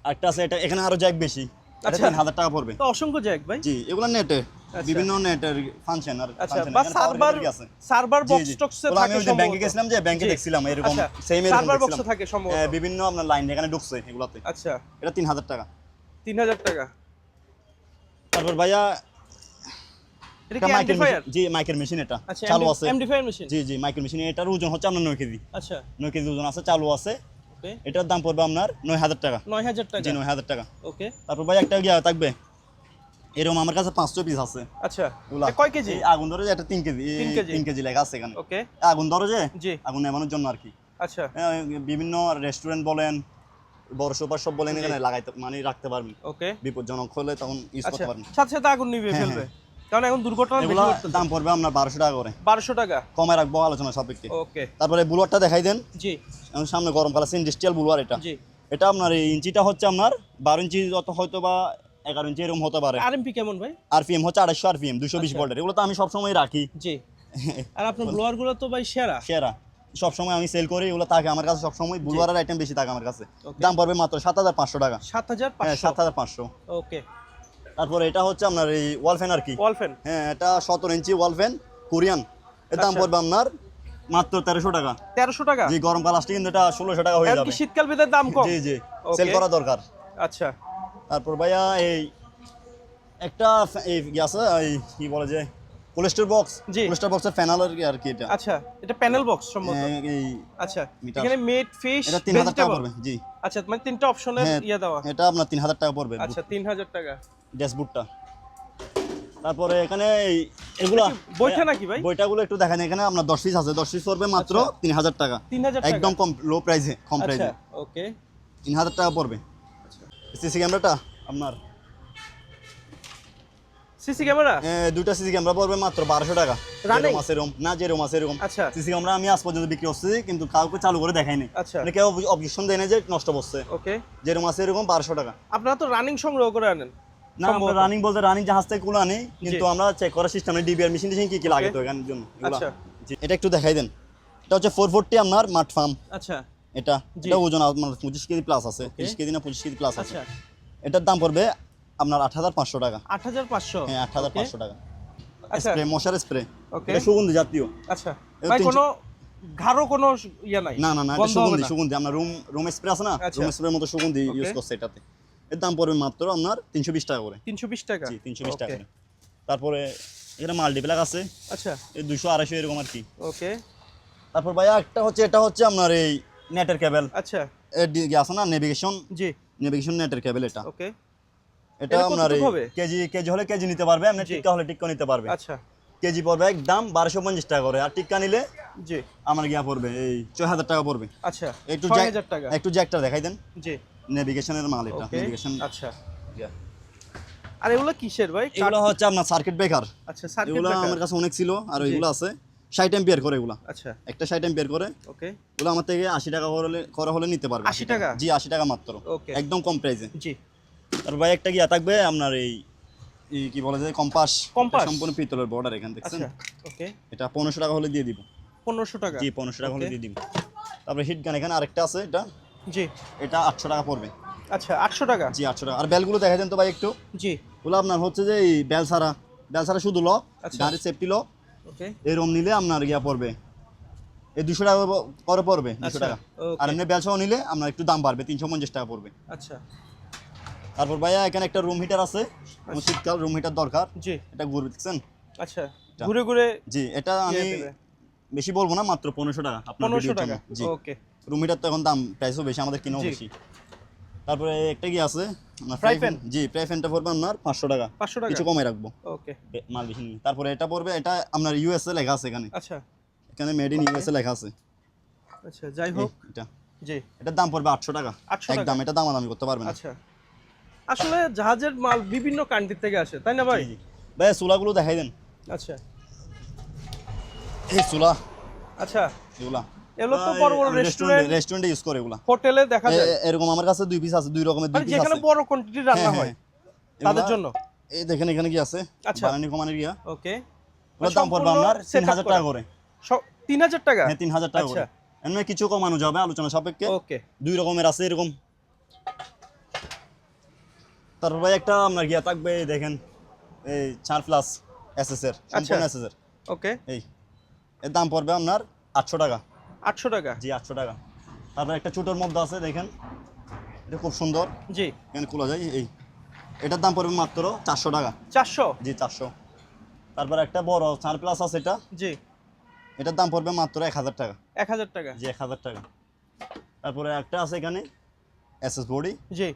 আরেকটা আছে, এটা এখানে আরো জ্যাক বেশি। এটা আচ্ছা। 3000 টাকা পড়বে। তো অসংখ্য জ্যাক ভাই। জি এগুলা নেটে আচ্ছা। বিভিন্ন নেটের ফাংশন আর আচ্ছা ফাংশন বা এখানে power সার্ভার battery আছে। সার্ভার জি, বক্স জি। স্টকসে ওগুলো থাকে আমি ওই যে ব্যাংকে সম্ভবত। গেছিলাম, যে ব্যাংকে জি। দেখছিলাম এরকম আচ্ছা, সেম এরকম সার্ভার বক্সে দেখছিলাম। থাকে সম্ভবত। বিভিন্ন আপনার লাইন এখানে ঢুকছে এগুলাতে। আচ্ছা এটা 3000 টাকা। 3000 টাকা। তারপর ভাইয়া এটা একটা কি মাইকের অ্যাম্পলিফায়ার? মেশিন। জি মাইকের মেশিন এটা আচ্ছা চালু আছে। Amplifier machine. জি জি মাইকের মেশিন। এটার ওজন হচ্ছে আপনার 9 কেজি। আচ্ছা 9 কেজি ওজন আছে, চালু আছে। ওকে এটার দাম পড়বে আপনার 9000 টাকা। 9000 টাকা। জি 9000 টাকা। ওকে তারপর ভাই একটা গিয়া থাকবে এরকম আমার কাছে 500 পিস আছে। আচ্ছা এগুলা এটা কয় কেজি? এই আগুন ধরে যে এটা 3 কেজি। 3 কেজি। 3 কেজি লেখা আছে এখানে। ওকে আগুন ধরে যে জি আগুন নেভানোর জন্য আর কি। আচ্ছা বিভিন্ন রেস্টুরেন্ট বলেন, বড় সুপার শপ বলেন, জি। এখানে লাগাইতে মানে রাখতে পারবেন। ওকে বিপজ্জনক হলে তখন ইউজ আচ্ছা করতে পারবেন। সাথে সাথে আগুন নিভে হ্যাঁ, ফেলবে, কারণ এখন দুর্ঘটনা বেশি এগুলা ঘটতেছে। দাম পড়বে আপনার 1200 টাকা করে। 1200 টাকা। কমে রাখবো আলোচনা সাপেক্ষে। ওকে তারপরে বুলওয়ারটা দেখাই দেন। জি এখন সামনে গরমকাল আছে, ইন্ডাস্ট্রিয়াল বুলওয়ার এটা। জি এটা আপনার এই ইঞ্চিটা হচ্ছে আপনার 12 ইঞ্চি যত হয়তো বা 11 ইঞ্চি এরকম হতে পারে। আরএমপি কেমন ভাই? আরপিএম হচ্ছে 250 আরপিএম, 220 আচ্ছা। ভোল্টের। এগুলো তো আমি সবসময় রাখি জি আর আপনার ব্লোয়ার গুলো তো ভাই সেরা। সেরা, সবসময় আমি সেল করি। এগুলো থাকে আমার কাছে সবসময়, বুলওয়ারের আইটেম বেশি থাকে আমার কাছে। Okay. দাম পড়বে মাত্র 7500 টাকা। 7500। হ্যাঁ 7500। ওকে তারপরে এটা হচ্ছে আপনার এই ওয়াল ফ্যান আর কি। ওয়াল ফ্যান। হ্যাঁ এটা 17 ইঞ্চি ওয়াল ফ্যান কোরিয়ান। এর দাম আচ্ছা। পড়বে আপনার মাত্র 1300 টাকা। 1300 টাকা। জি গরমকাল আসলে কিন্তু এটা 1600 টাকা হয়ে এখন যাবে। কি শীতকাল বিদের দাম কম? জি জি Okay. সেল করা দরকার। আচ্ছা তারপর ভাইয়া এই একটা এই আছে এই কি বলে যে কোলেস্টর বক্স, জি। কোলেস্টর বক্সের ফ্যানাল আর কি এটা। আচ্ছা, এটা প্যানেল বক্স সম্ভবত। এই আচ্ছা, মিটার। এখানে মেড ফিশ এটা 3000 টাকা পড়বে। জি, আচ্ছা, মানে তিনটা অপশনের হ্যাঁ, ইয়ে দেওয়া। এটা আপনার 3000 টাকা পড়বে। আচ্ছা, 3000 টাকা। ড্যাশবোর্ডটা। তারপরে এখানে এগুলা বইটা নাকি ভাই? বইটাগুলো একটু দেখেন, এখানে আপনার 10 পিস আছে, 10 পিস পড়বে মাত্র 3000 টাকা। 3000 টাকা একদম কম, লো প্রাইসে, কম প্রাইসে। আচ্ছা, ওকে। 3000 টাকা পড়বে। সিসি ক্যামেরাটা আপনার সিসি ক্যামেরা দুইটা সিসি ক্যামেরা পড়বে মাত্র 1200 টাকা। Running? যেরকম আছে এরকম, না যেরকম আছে এরকম। আচ্ছা। সিসি ক্যামেরা আমি আজ পর্যন্ত বিক্রি করছি, কিন্তু কাউকে চালু করে দেখাই নাই। আচ্ছা। মানে কেউ অবজেকশন দেয় না যে নষ্ট করছে। ওকে। যেরকম আছে এরকম 1200 টাকা। আপনারা তো রানিং সংগ্রহ করে আনেন না, আমরা সম্ভবত। রানিং বলতে রানিং জাহাজ থেকে গুলো আনি, কিন্তু জি। আমরা চেক করার সিস্টেমে ডিবিআর মেশিন টেশিন কি কি লাগে তো এখানের জন্য এগুলা। আচ্ছা। জি, এটা একটু দেখাই দেন। এটা হচ্ছে 440 আপনার মাঠ ফার্ম। আচ্ছা, এটা জি। এটা ওজন আপনার 25 কেজি প্লাস আছে, Okay. 30 কেজি না 25 কেজি প্লাস আছে। আচ্ছা। এটার দাম পড়বে আপনার 8500 টাকা। 8500। হ্যাঁ, 8500 টাকা। আচ্ছা, স্প্রে, মশার স্প্রে। ওকে। এটা সুগন্ধি জাতীয়। আচ্ছা, এর ভাই 300 কোনো ঘাড়ো কোনো ইয়া নাই? না না না, এটা গন্ধ হবে সুগন্ধি, না? সুগন্ধি। আমরা রুম স্প্রে আছে না, আচ্ছা। রুম স্প্রের মতো সুগন্ধি Okay. ইউজ করছে এটাতে। এর দাম পড়বে মাত্র আপনার 320 টাকা করে। 320 টাকা। জি, 320 টাকা Okay. করে। তারপরে এখানে মাল্টিপ্লাক আছে, আচ্ছা, এই 200 250 এরকম আর কি। ওকে। তারপর ভাইয়া একটা হচ্ছে, এটা হচ্ছে আপনার এই নেটের কেবল। আচ্ছা, এর দিকে আছে না নেভিগেশন, জি, নেভিগেশন নেটের কেবল এটা। ওকে। এটা এটা আপনার কতটুকু এই হবে? কেজি হলে কেজি নিতে পারবে, আপনি জি। টিক্কা হলে টিক্কা নিতে পারবে। আচ্ছা, কেজি পড়বে একদম 1250 টাকা করে, আর টিক্কা নিলে জি, আমার গিয়া পড়বে এই 6000 টাকা পড়বে। আচ্ছা, একটু 6000 টাকা। একটু জ্যাকটা দেখাই দেন। জি, নেভিগেশনের মাল এটা, ওকে। নেভিগেশন। আচ্ছা, আর এগুলো কিসের ভাই? এগুলো হচ্ছে আপনার সার্কিট ব্রেকার। আচ্ছা, সার্কিট এগুলো ব্রেকার। আমার কাছে অনেক ছিল, আর জি। এগুলো আছে 60 এম্পিয়ার করে এগুলা। আচ্ছা, একটা 60 এম্পিয়ার করে। ওকে, এগুলো আমার থেকে 80 টাকা করা হলে নিতে পারবে। 80 টাকা? জি, 80 টাকা মাত্র। ওকে। একদম কম প্রাইসে। জি, তারপর ভাই একটা গিয়া থাকবে আপনার এই কি বলে যে কম্পাস। কম্পাস? এটা সম্পূর্ণ পিতলের বর্ডার, এখানে দেখছেন। আচ্ছা, ওকে। এটা 1500 টাকা হলে দিয়ে দিব। 1500 টাকা? জি, 1500 টাকা হলে ওকে। দিয়ে দিব। তারপরে হিট গান এখানে আরেকটা আছে, এটা জি, এটা 800 টাকা পড়বে। আচ্ছা, 800 টাকা? জি, 800 টাকা। আর বেলগুলো দেখা দেন তো ভাই একটু। জি, ওগুলো আপনার হচ্ছে যে এই বেল ছাড়া শুধু লক, আচ্ছা। গাড়ির সেফটি লক। ওকে, এরকম নিলে আপনার গিয়া পড়বে এই 200 টাকা করে পড়বে, 200 আচ্ছা, টাকা। ওকে। আর এমনি বেল সহ নিলে আপনার একটু দাম বাড়বে, 350 টাকা পড়বে। আচ্ছা, তারপর ভাইয়া এখানে একটা রুম হিটার আছে, শীতকাল রুম হিটার দরকার। জি, এটা ঘুরবে, দেখছেন। আচ্ছা, ঘুরে ঘুরে জি, এটা আমি ইয়ে দেবে। বেশি বলবো না, মাত্র 1500 টাকা আপনার 1500 ভিডিওর টাকা? জন্য। জি, ওকে। রুম হিটার তো এখন দাম প্রাইসও বেশি, আমাদের কিনেও জি। বেশি। তারপরে একটা কি আছে আপনার Fry pan? জি, ফ্রাই প্যানটা পড়বে আপনার 500 টাকা। 500 টাকা? কিছু কমে রাখবো, ওকে, মাল বেশি নিলে। তারপরে এটা পড়বে, এটা আপনার ইউএসএ লেখা আছে এখানে, আচ্ছা, এখানে মেড ইন ইউএসএ লেখা আছে। আচ্ছা, যাই হোক, এটা জি, এটার দাম পড়বে 800 টাকা। 800 টাকা? একদম, এটা দামাদামি করতে পারবে না। আচ্ছা। আসলে জাহাজের মাল বিভিন্ন কান্ট্রি থেকে আসে, তাই না ভাই? জি, জি। ভাই চুলাগুলো দেখাই দেন। আচ্ছা, এই চুলা আচ্ছা, এগুলা এগুলো তো বড় বড় রেস্টুরেন্ট, রেস্টুরেন্টে ইউজ করে এগুলা। হোটেলে দেখা যায়। এরকম আমার কাছে 2 পিস আছে, 2 রকমের 2 মানে পিস যেখানে আছে। বড় কোয়ান্টিটি রান্না হ্যাঁ, হয় হ্যাঁ। তাদের এগুলা- জন্য। এই দেখেন এখানে কি আছে, আচ্ছা। বানানি কমানের গিয়া। ওকে, ওর দাম পড়বে আপনার 3000 টাকা করে। 3000 টাকা? হ্যাঁ, 3000 টাকা করে। আচ্ছা, এমনি কিছু কমানো যাবে আলোচনা সাপেক্ষে। ওকে, 2 রকমের আছে এরকম। তারপর ভাই একটা আপনার গিয়া থাকবে, এই দেখেন এই 4 প্লাস এসএস এর, সম্পূর্ণ এসএস এর। ওকে, এই এর দাম পড়বে আপনার 800 টাকা। 800 টাকা? জি, 800 টাকা। তারপর একটা ছোটোর মধ্যে আছে, দেখেন এটা খুব সুন্দর, জি, এখানে খোলা যায়। এই এটার দাম পড়বে মাত্র 400 টাকা। 400? জি, 400। তারপর একটা বড় 4 প্লাস আছে, এটা জি, এটার দাম পড়বে মাত্র 1000 টাকা। 1000 টাকা? জি, 1000 টাকা। তারপরে একটা আছে এখানে এসএস বডি, জি,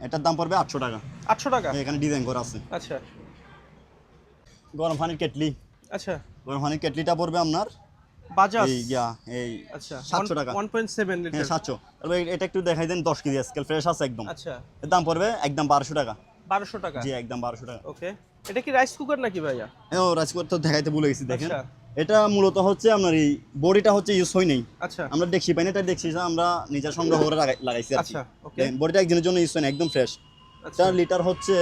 এটার দাম পড়বে 800 টাকা। 800 টাকা? এখানে ডিজাইন করা আছে। আচ্ছা, গরম পানির কেটলি, আচ্ছা, গরম পানির কেটলিটা পড়বে আপনার বাজাজ? এই আচ্ছা, 700 টাকা। 1.7 হ্যাঁ, লিটার? 700। তারপর এটা একটু দেখাই দেন, 10 কেজি স্কেল ফ্রেশ আছে একদম। আচ্ছা, এর দাম পড়বে একদম 1200 টাকা। 1200 টাকা? জি, একদম 1200 টাকা। ওকে, এটা কি রাইস কুকার নাকি ভাইয়া? ও, রাজকোট তো দেখাইতে ভুলে গেছি, দেখেন। আচ্ছা, এটা মূলত হচ্ছে আপনার এই বডিটা হচ্ছে ইউজ হয় নাই, আচ্ছা, আমরা দেখছি পাই না, এটা দেখছি আমরা নিজের সংগ্রহ করে লাগাইছি আর কি। আচ্ছা, ওকে, বডিটা একদিনের জন্য ইউজ হয় না, একদম ফ্রেশ। আচ্ছা, 4 লিটার হচ্ছে,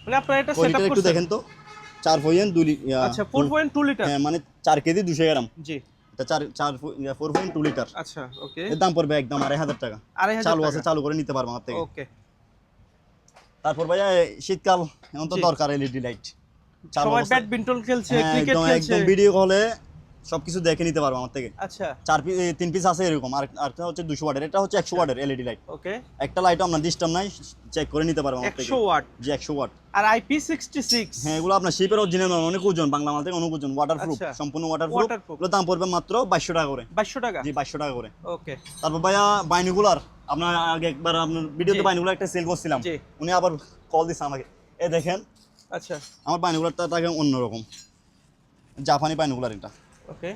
মানে আপনারা এটা ওই সেটআপ লিটার একটু করছেন? দেখেন তো, 4.2 আচ্ছা, 4.2 লিটার? হ্যাঁ, মানে 4 কেজি 200 গ্রাম। জি, এটা 4.2 লিটার। আচ্ছা, ওকে, এর দাম পড়বে একদম 2500 টাকা। 2500 চালু টাকা? আছে, চালু করে নিতে পারবো আমার থেকে। ওকে, তারপর ভাইয়া শীতকাল এখন তো জি। দরকার এলইডি লাইট। সবাই ব্যাডমিন্টন খেলছে, হ্যাঁ, ক্রিকেট একদম খেলছে। একদম ভিডিও কলে সবকিছু দেখে নিতে পারবো আমার থেকে। আচ্ছা 3 পিস আছে এরকম, আর আরেকটা হচ্ছে 200 ওয়াটের, এটা হচ্ছে 100 ওয়াটের এলইডি লাইট। ওকে একটা লাইটও আপনার ডিস্টার্ব নাই, চেক করে নিতে পারবো আমার থেকে। 100 ওয়াট জি 100 ওয়াট। আর IP66 হ্যাঁ এগুলো আপনার শিপের অরিজিনাল, অনেক ওজন, বাংলা মাল থেকে অনেক ওজন, ওয়াটারপ্রুফ, আচ্ছা। সম্পূর্ণ ওয়াটারপ্রুফ। Waterproof। এগুলো দাম পড়বে মাত্র 2200 টাকা করে। 2200 টাকা জি 2200 টাকা করে। ওকে তারপর ভাইয়া বাইনোকুলার, আপনার আগে একবার আপনার ভিডিওতে জি। বাইনোকুলার একটা সেল করছিলাম, জি। উনি আবার কল দিছে আমাকে, এই দেখেন আচ্ছা আমার বাইনোকুলারটা তাকে অন্যরকম, জাপানি বাইনোকুলার এটা, ওকে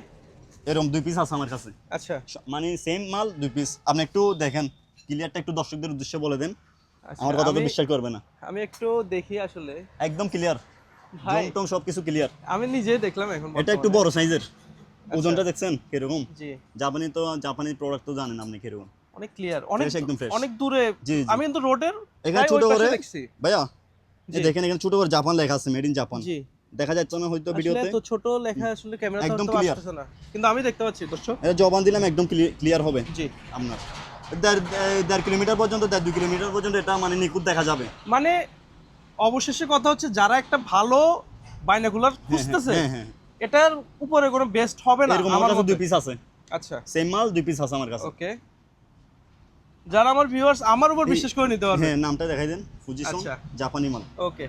এরকম 2 পিস আছে আমার কাছে, আচ্ছা মানে সেম মাল 2 পিস। আপনি একটু দেখেন ক্লিয়ারটা, একটু দর্শকদের উদ্দেশ্যে বলে দেন, আচ্ছা, আমার কথা তো আমি- বিশ্বাস করবে না। আমি একটু দেখি আসলে একদম ক্লিয়ার, ভাই জমটম সবকিছু ক্লিয়ার। আমি নিজেই দেখলাম এখন এটা একটু বর্তমানে। বড় সাইজের, ওজনটা দেখছেন কিরকম? জি জাপানি প্রোডাক্ট তো জানেন আপনি কিরকম। অনেক ক্লিয়ার, অনেক Fresh, একদম fresh। অনেক দূরে। জি, জি। আমি কিন্তু রোডের এখানে ছোট করে দেখছি। ভাইয়া জি। এই দেখেন এখানে ছোট করে জাপান লেখা আছে, মেড ইন জাপান, জি দেখা যাচ্ছে না হয়তো আসলে ভিডিওতে। তো ছোট লেখা আসলে ক্যামেরাতে একদম হয়তো clear। আসতেছে না, কিন্তু আমি দেখতে পাচ্ছি দর্শক। এটা জবান দিলাম একদম ক্লিয়ার হবে জি আপনার। 1.5 কিলোমিটার পর্যন্ত, 1.5-2 কিলোমিটার পর্যন্ত এটা মানে নিখুঁত দেখা যাবে। মানে অবশেষে কথা হচ্ছে যারা একটা ভালো বাইনোকুলার খুঁজতেছে হ্যাঁ হ্যাঁ, এটার উপরে কোনো বেস্ট হবে না এরকম আমার আমার কাছে মতে। 2 পিস আছে, আচ্ছা সেম মাল 2 পিস আছে আমার কাছে। ওকে, যারা আমার ভিউয়ার্স আমার উপর বিশ্বাস করে নিতে পারবে। হ্যাঁ নামটা দেখাই দেন, ফুজিসন, আচ্ছা। জাপানি মাল, ওকে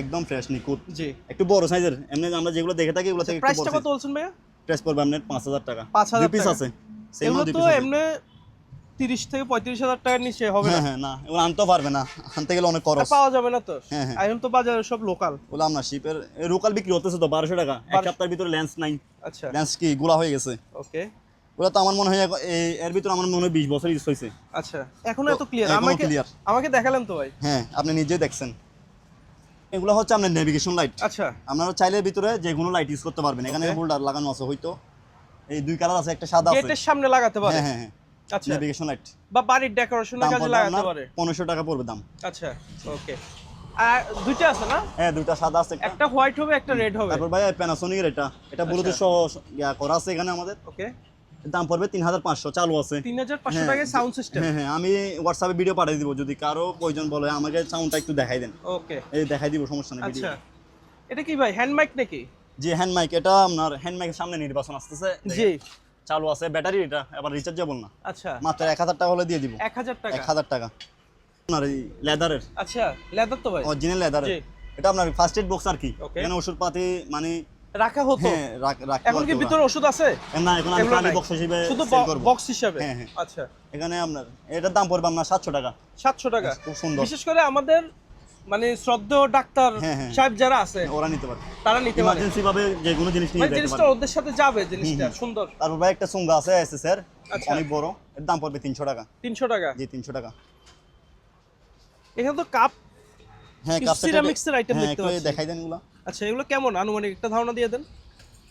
একদম ফ্রেশ নিখুঁত, জি একটু বড় সাইজের। এমনি আমরা যেগুলো দেখে থাকি এগুলো থেকে একটু প্রাইসটা বড় কত বলছেন ভাইয়া? প্রাইস পড়বে আপনার 5000 টাকা। 5000 2 পিস টাকা। আছে, সেম এগুলো মাল 2 তো পিস আছে। এমনি 30 থেকে 35,000 টাকার নিচে হবে না। হ্যাঁ হ্যাঁ, না এগুলো আনতে পারবে না, আনতে গেলে অনেক খরচ। আর পাওয়া যাবে না তো। হ্যাঁ, হ্যাঁ। এখন তো বাজারে সব লোকাল। বললাম না শিপের লোকাল বিক্রি হতেছে তো 1200 টাকা, এক সপ্তাহের ভিতরে লেন্স নাই, আচ্ছা লেন্স কি গুলা হয়ে গেছে। ওকে ওগুলো তো আমার মনে হয় এর ভিতরে আমার মনে হয় 20 বছর ইউজ হয়েছে। আচ্ছা এখনো এত ক্লিয়ার? এখনো আমাকে clear। আমাকে দেখালেন তো ভাই। হ্যাঁ আপনি নিজে দেখছেন, এগুলো হচ্ছে আপনার নেভিগেশন লাইট। আচ্ছা আপনারা চাইলে ভিতরে যে কোনো লাইট ইউজ করতে পারবেন, এখানে Okay। হোল্ডার লাগানো আছে, হয়তো এই 2 কালার আছে, একটা সাদা আছে। গেটের সামনে লাগাতে পারে। হ্যাঁ হ্যাঁ হ্যাঁ, আচ্ছা নেভিগেশন লাইট, বা বাড়ির ডেকোরেশনের দাম কাজে পড়বে লাগাতে আপনার পারে। 1500 টাকা পড়বে দাম। আচ্ছা ওকে, আর দুইটা আছে না? হ্যাঁ দুইটা সাদা আছে, একটা হোয়াইট হবে একটা রেড হবে। তারপর ভাই প্যানাসোনিক এর এটা ব্লুটুথ সহ করা আছে এখানে আমাদের, ওকে দাম পড়বে 3500, চালু আছে। 3500 হ্যাঁ, টাকায় সাউন্ড সিস্টেম। হ্যাঁ হ্যাঁ, আমি হোয়াটসঅ্যাপে ভিডিও পাঠিয়ে দিব, যদি কারো প্রয়োজন বলে আমাকে সাউন্ডটা একটু দেখাই দেন। ওকে এই দেখাই দিব, সমস্যা নেই ভিডিও। আচ্ছা এটা কি ভাই হ্যান্ড মাইক নাকি? জি হ্যান্ড মাইক, এটা আপনার হ্যান্ড মাইকের সামনে নির্বাচন আসতেছে, জি চালু আছে, ব্যাটারি এটা আবার রিচার্জেবল না, আচ্ছা মাত্র 1000 টাকা হলে দিয়ে দিব। 1000 টাকা 1000 টাকা আপনার এই লেদারের, আচ্ছা লেদার তো ভাই অরিজিনাল লেদারের, জি। এটা আপনার ফার্স্ট এড বক্স আর কি, Okay। এখানে ওষুধপাতি মানে রাখা হতো। হ্যাঁ রাখতে এখন কি পারতো ভিতরে ওরা। ওষুধ আছে? না এখন আমি এগুলো পানি নাই। বক্স হিসেবে শুধু সেল করব। বক্স হিসাবে। হ্যাঁ, হ্যাঁ। আচ্ছা এখানে আপনার এটার দাম পড়বে আপনার 700 টাকা। 700 টাকা খুব সুন্দর। বিশেষ করে আমাদের মানে শ্রদ্ধেয় ডাক্তার হ্যাঁ, হ্যাঁ। সাহেব যারা আছে ওরা নিতে পারে, তারা নিতে পারে। ইমার্জেন্সি ভাবে যে কোনো জিনিস নিয়ে মানে যেতে জিনিসটা পারে। ওদের সাথে যাবে, জিনিসটা সুন্দর। তারপর ভাই একটা সুঙ্গা আছে এসএসআর, আচ্ছা। অনেক বড়, এর দাম পড়বে 300 টাকা। 300 টাকা। জি 300 টাকা। এখানে তো কাপ হ্যাঁ কিছু কাপ সেট ceramics এর item দেখতে পাচ্ছি। দেখাই দেন এগুলা। আচ্ছা এগুলো কেমন আনুমানিক একটা ধারণা দিয়ে দেন।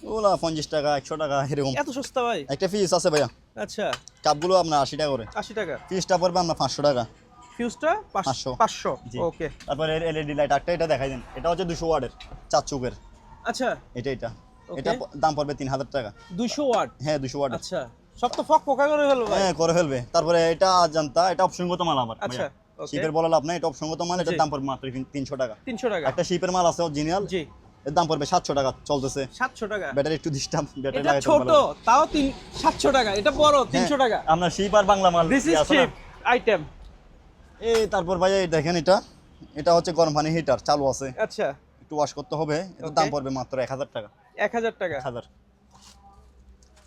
ওগুলা 50 টাকা 100 টাকা এরকম। এত সস্তা ভাই? একটা ফিস আছে ভাইয়া, আচ্ছা কাপগুলো আপনার 80 টাকা করে, 80 টাকা। ফিসটা পড়বে আপনার 500 টাকা। ফিউজটা 500 500 জি। ওকে তারপর এলইডি লাইট একটা, এটা দেখাই দেন, এটা হচ্ছে 200 ওয়াটের 4 চুকের, আচ্ছা এটা Okay। এটা দাম পড়বে 3000 টাকা। 200 ওয়াট। হ্যাঁ 200 ওয়াটের। আচ্ছা সব তো ফক পোকা করে ফেলবো ভাই। হ্যাঁ করে ফেলবে। তারপরে এটা জানতা, এটা অপশনগত মাল আমার আচ্ছা ওকে শিপের বলা লাভ নাই, এটা অপশনগত মাল, এটার জি। দাম পড়বে মাত্র 300 টাকা। 300 টাকা। একটা শিপের মাল আছে অরিজিনাল, জি এর দাম পড়বে 700 টাকা চলতেছে। 700 টাকা। ব্যাটারি একটু ডিস্টার্ব, ব্যাটারি এটা লাগাইতে ছোট ভালো লাগে। তাও 700 টাকা, এটা বড় 300 টাকা। আপনার শিপ আর বাংলা মাল দিস ইজ আছে না? Cheap item. এই তারপর ভাই এই দেখেন এটা হচ্ছে গরম পানি হিটার, চালু আছে, আচ্ছা একটু ওয়াশ করতে হবে, এর Okay। দাম পড়বে মাত্র 1000 টাকা। 1000 টাকা। 1000।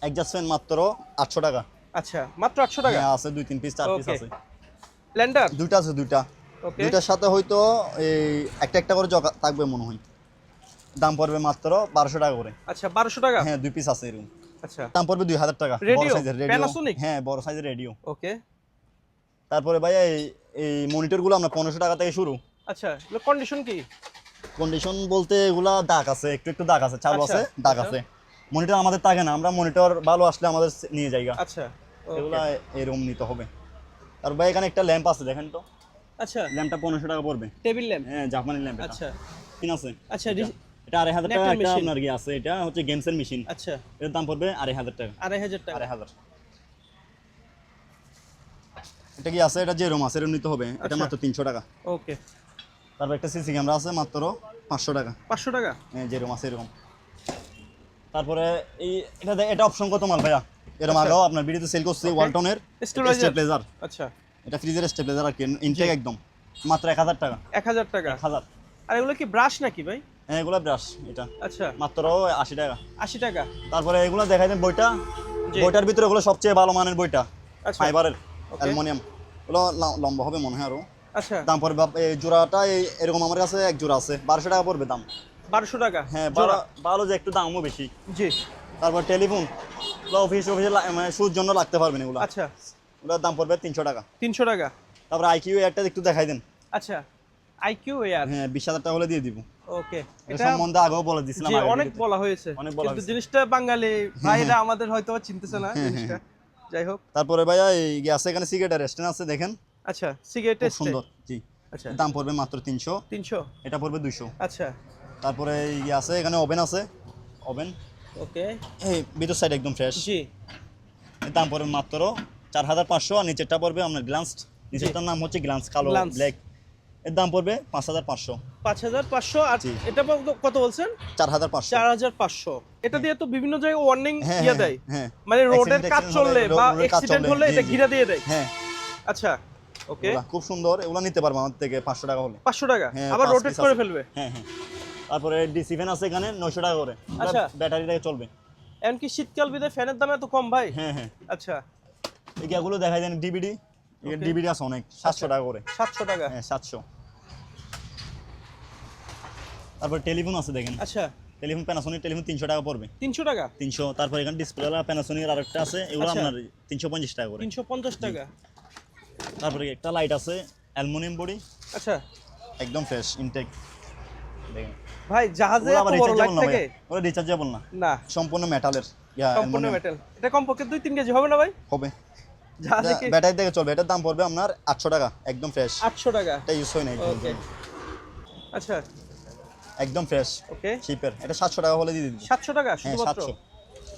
অ্যাডজাস্ট ফ্যান মাত্র 800 টাকা। আচ্ছা মাত্র 800 টাকা। হ্যাঁ আছে 2-3 পিস 4 পিস Okay। আছে। ব্লেন্ডার দুইটা আছে, দুইটা ওকে দুইটার সাথে হয়তো এই একটা করে জগ থাকবে মনে হয়, দাম পড়বে মাত্র 1200 টাকা করে। আচ্ছা 1200 টাকা। হ্যাঁ 2 পিস আছে এরকম, আচ্ছা দাম পড়বে 2000 টাকা। বড় Radio? সাইজের রেডিও, Panasonic? হ্যাঁ বড় সাইজের রেডিও। ওকে তারপরে ভাই এই মনিটরগুলো আমরা 1500 টাকা থেকে শুরু। আচ্ছা এগুলো কন্ডিশন কি? কন্ডিশন বলতে এগুলা দাগ আছে, একটু দাগ আছে, চালু আচ্ছা, আছে, দাগ আচ্ছা। আছে। মনিটর আমাদের থাকে না, আমরা মনিটর ভালো আসলে আমাদের নিয়ে যাইগা, আচ্ছা এগুলা এরকম নিতে হবে। আর ভাই এখানে একটা ল্যাম্প আছে দেখেন তো, আচ্ছা ল্যাম্পটা 1500 টাকা পড়বে। Table lamp. হ্যাঁ জাপানি ল্যাম্প, আচ্ছা ঠিক আছে। আচ্ছা এটা 2500 টাকা Nectar একটা machine। আপনার কি আছে, এটা হচ্ছে গেমসের মেশিন, আচ্ছা এর দাম পড়বে 2500 টাকা। 2500 টাকা। 2500। এটা কি আছে, এটা যেরকম আছে এরকম নিতে হবে, এটা আচ্ছা। মাত্র 300 টাকা। ওকে তারপর একটা সিসি ক্যামেরা আছে মাত্র 500 টাকা। 500 টাকা। হ্যাঁ যেরকম আছে এরকম। তারপরে এই এটা অপশনগত মাল ভাইয়া, এরকম আচ্ছা। আগেও আপনার ভিডিওতে সেল করছি ওয়ালটনের Stabilizer? স্টেবিলাইজার। আচ্ছা এটা ফ্রিজের স্টেবিলাইজার আর কি, ইনটেক একদম মাত্র 1000 টাকা। 1000 টাকা। 1000। আর এগুলো কি ব্রাশ নাকি ভাই? হ্যাঁ এগুলা ব্রাশ, এটা আচ্ছা মাত্র 80 টাকা। 80 টাকা। তারপরে এগুলো দেখাই দেন বইটা, জি। বইটার ভিতরে এগুলো সবচেয়ে ভালো মানের বইটা, আচ্ছা ফাইবারের Okay. অ্যালুমিনিয়াম, এগুলো লম্বা হবে মনে হয় আরো। আচ্ছা দাম পড়বে এই জোড়াটা এরকম আমার কাছে এক জোড়া আছে 1200 টাকা পড়বে দাম। 1200 টাকা। হ্যাঁ জোড়া। ভালো যে একটু দামও বেশি। জি তারপর টেলিফোন, অফিসে মানে শুর জন্য লাগতে পারবেন এগুলো, আচ্ছা ওগুলোর দাম পড়বে 300 টাকা। 300 টাকা। তারপর আইকিউ একটা একটু দেখাই দেন। আচ্ছা আইকিউ এয়ার। হ্যাঁ 20,000 টাকা হলে দিয়ে দিব। ওকে এটা এটা সম্বন্ধে আগেও বলে দিছিলাম, জি আগের অনেক ভিডিওতে। বলা হয়েছে, অনেক বলা কিন্তু হয়েছে। জিনিসটা বাঙালি ভাইরা আমাদের হয়তো চিনতেছে না জিনিসটা। যাই হোক তারপরে ভাইয়া এই আছে এখানে সিগারেটের স্ট্যান্ড আছে দেখেন, আচ্ছা সিগারেট খুব সুন্দর। জি আচ্ছা দাম পড়বে মাত্র 300, 300। এটা পড়বে 200। আচ্ছা তারপরে এই আছে এখানে ওভেন আছে, ওভেন ওকে এই ভিতর সাইড একদম ফ্রেশ, জি এর দাম পড়বে মাত্র 4500। আর নিচেরটা পড়বে আপনার গ্লান্স, নিচেরটার নাম হচ্ছে গ্লান্স কালো Glance। ব্ল্যাক, এর দাম পড়বে 5500। 5500। আর জি। এটা কত বলছেন? 4500। 4500। এটা দিয়ে তো বিভিন্ন জায়গায় ওয়ার্নিং হ্যাঁ ইয়া হ্যাঁ দেয়, হ্যাঁ মানে রোডের Accident কাজ হলে, চললে বা রোডের কাজ অ্যাক্সিডেন্ট চললে, হলে জি, এটা জি। ঘিরা দিয়ে দেয়। হ্যাঁ আচ্ছা ওকে এগুলা খুব সুন্দর, এগুলা নিতে পারবো আমার থেকে 500 টাকা হলে। 500 টাকা। হ্যাঁ, আবার 5 রোটেট piece করে আছে। ফেলবে। হ্যাঁ হ্যাঁ। তারপরে ডিসি ফ্যান আছে এখানে 900 টাকা করে, আচ্ছা। ব্যাটারি দিয়ে চলবে। এমনকি শীতকাল বিদে ফ্যানের দাম এত কম ভাই? হ্যাঁ হ্যাঁ। আচ্ছা এগুলো দেখাই দেন ডিভিডি, Okay. ডিভিডি আছে অনেক 700 টাকা করে। 700 টাকা। হ্যাঁ 700। তারপর টেলিফোন আছে দেখেন, আচ্ছা টেলিফোন প্যানাসোনিক টেলিফোন 300 টাকা পড়বে। 300 টাকা। 300। তারপর এখানে ডিসপ্লেওয়ালা প্যানাসোনিকের আরেকটা আছে, এগুলো আচ্ছা। আপনার 350 টাকা করে। 350 টাকা। তারপরে একটা লাইট আছে অ্যালুমিনিয়াম বডি, আচ্ছা একদম ফ্রেশ ইনটেক দেখেন। ভাই জাহাজে ওগুলো এত আবার বড় লাইট রিচার্জেবল না থাকে? ভাই, ওটা রিচার্জেবল না, না সম্পূর্ণ মেটালের সম্পূর্ণ মেটাল। এটা কমপক্ষে 2-3 কেজি হবে না ভাই? হবে। জাহাজে কি ব্যাটারি থেকে চলবে, এটার দাম পড়বে আপনার 800 টাকা, একদম ফ্রেশ। 800 টাকা। এটা ইউজ হয় না ওকে আচ্ছা একদম ফ্রেশ ওকে শিপের, এটা 700 টাকা হলে দিয়ে দিবি। 700 টাকা হ্যাঁ শুধুমাত্র? 700।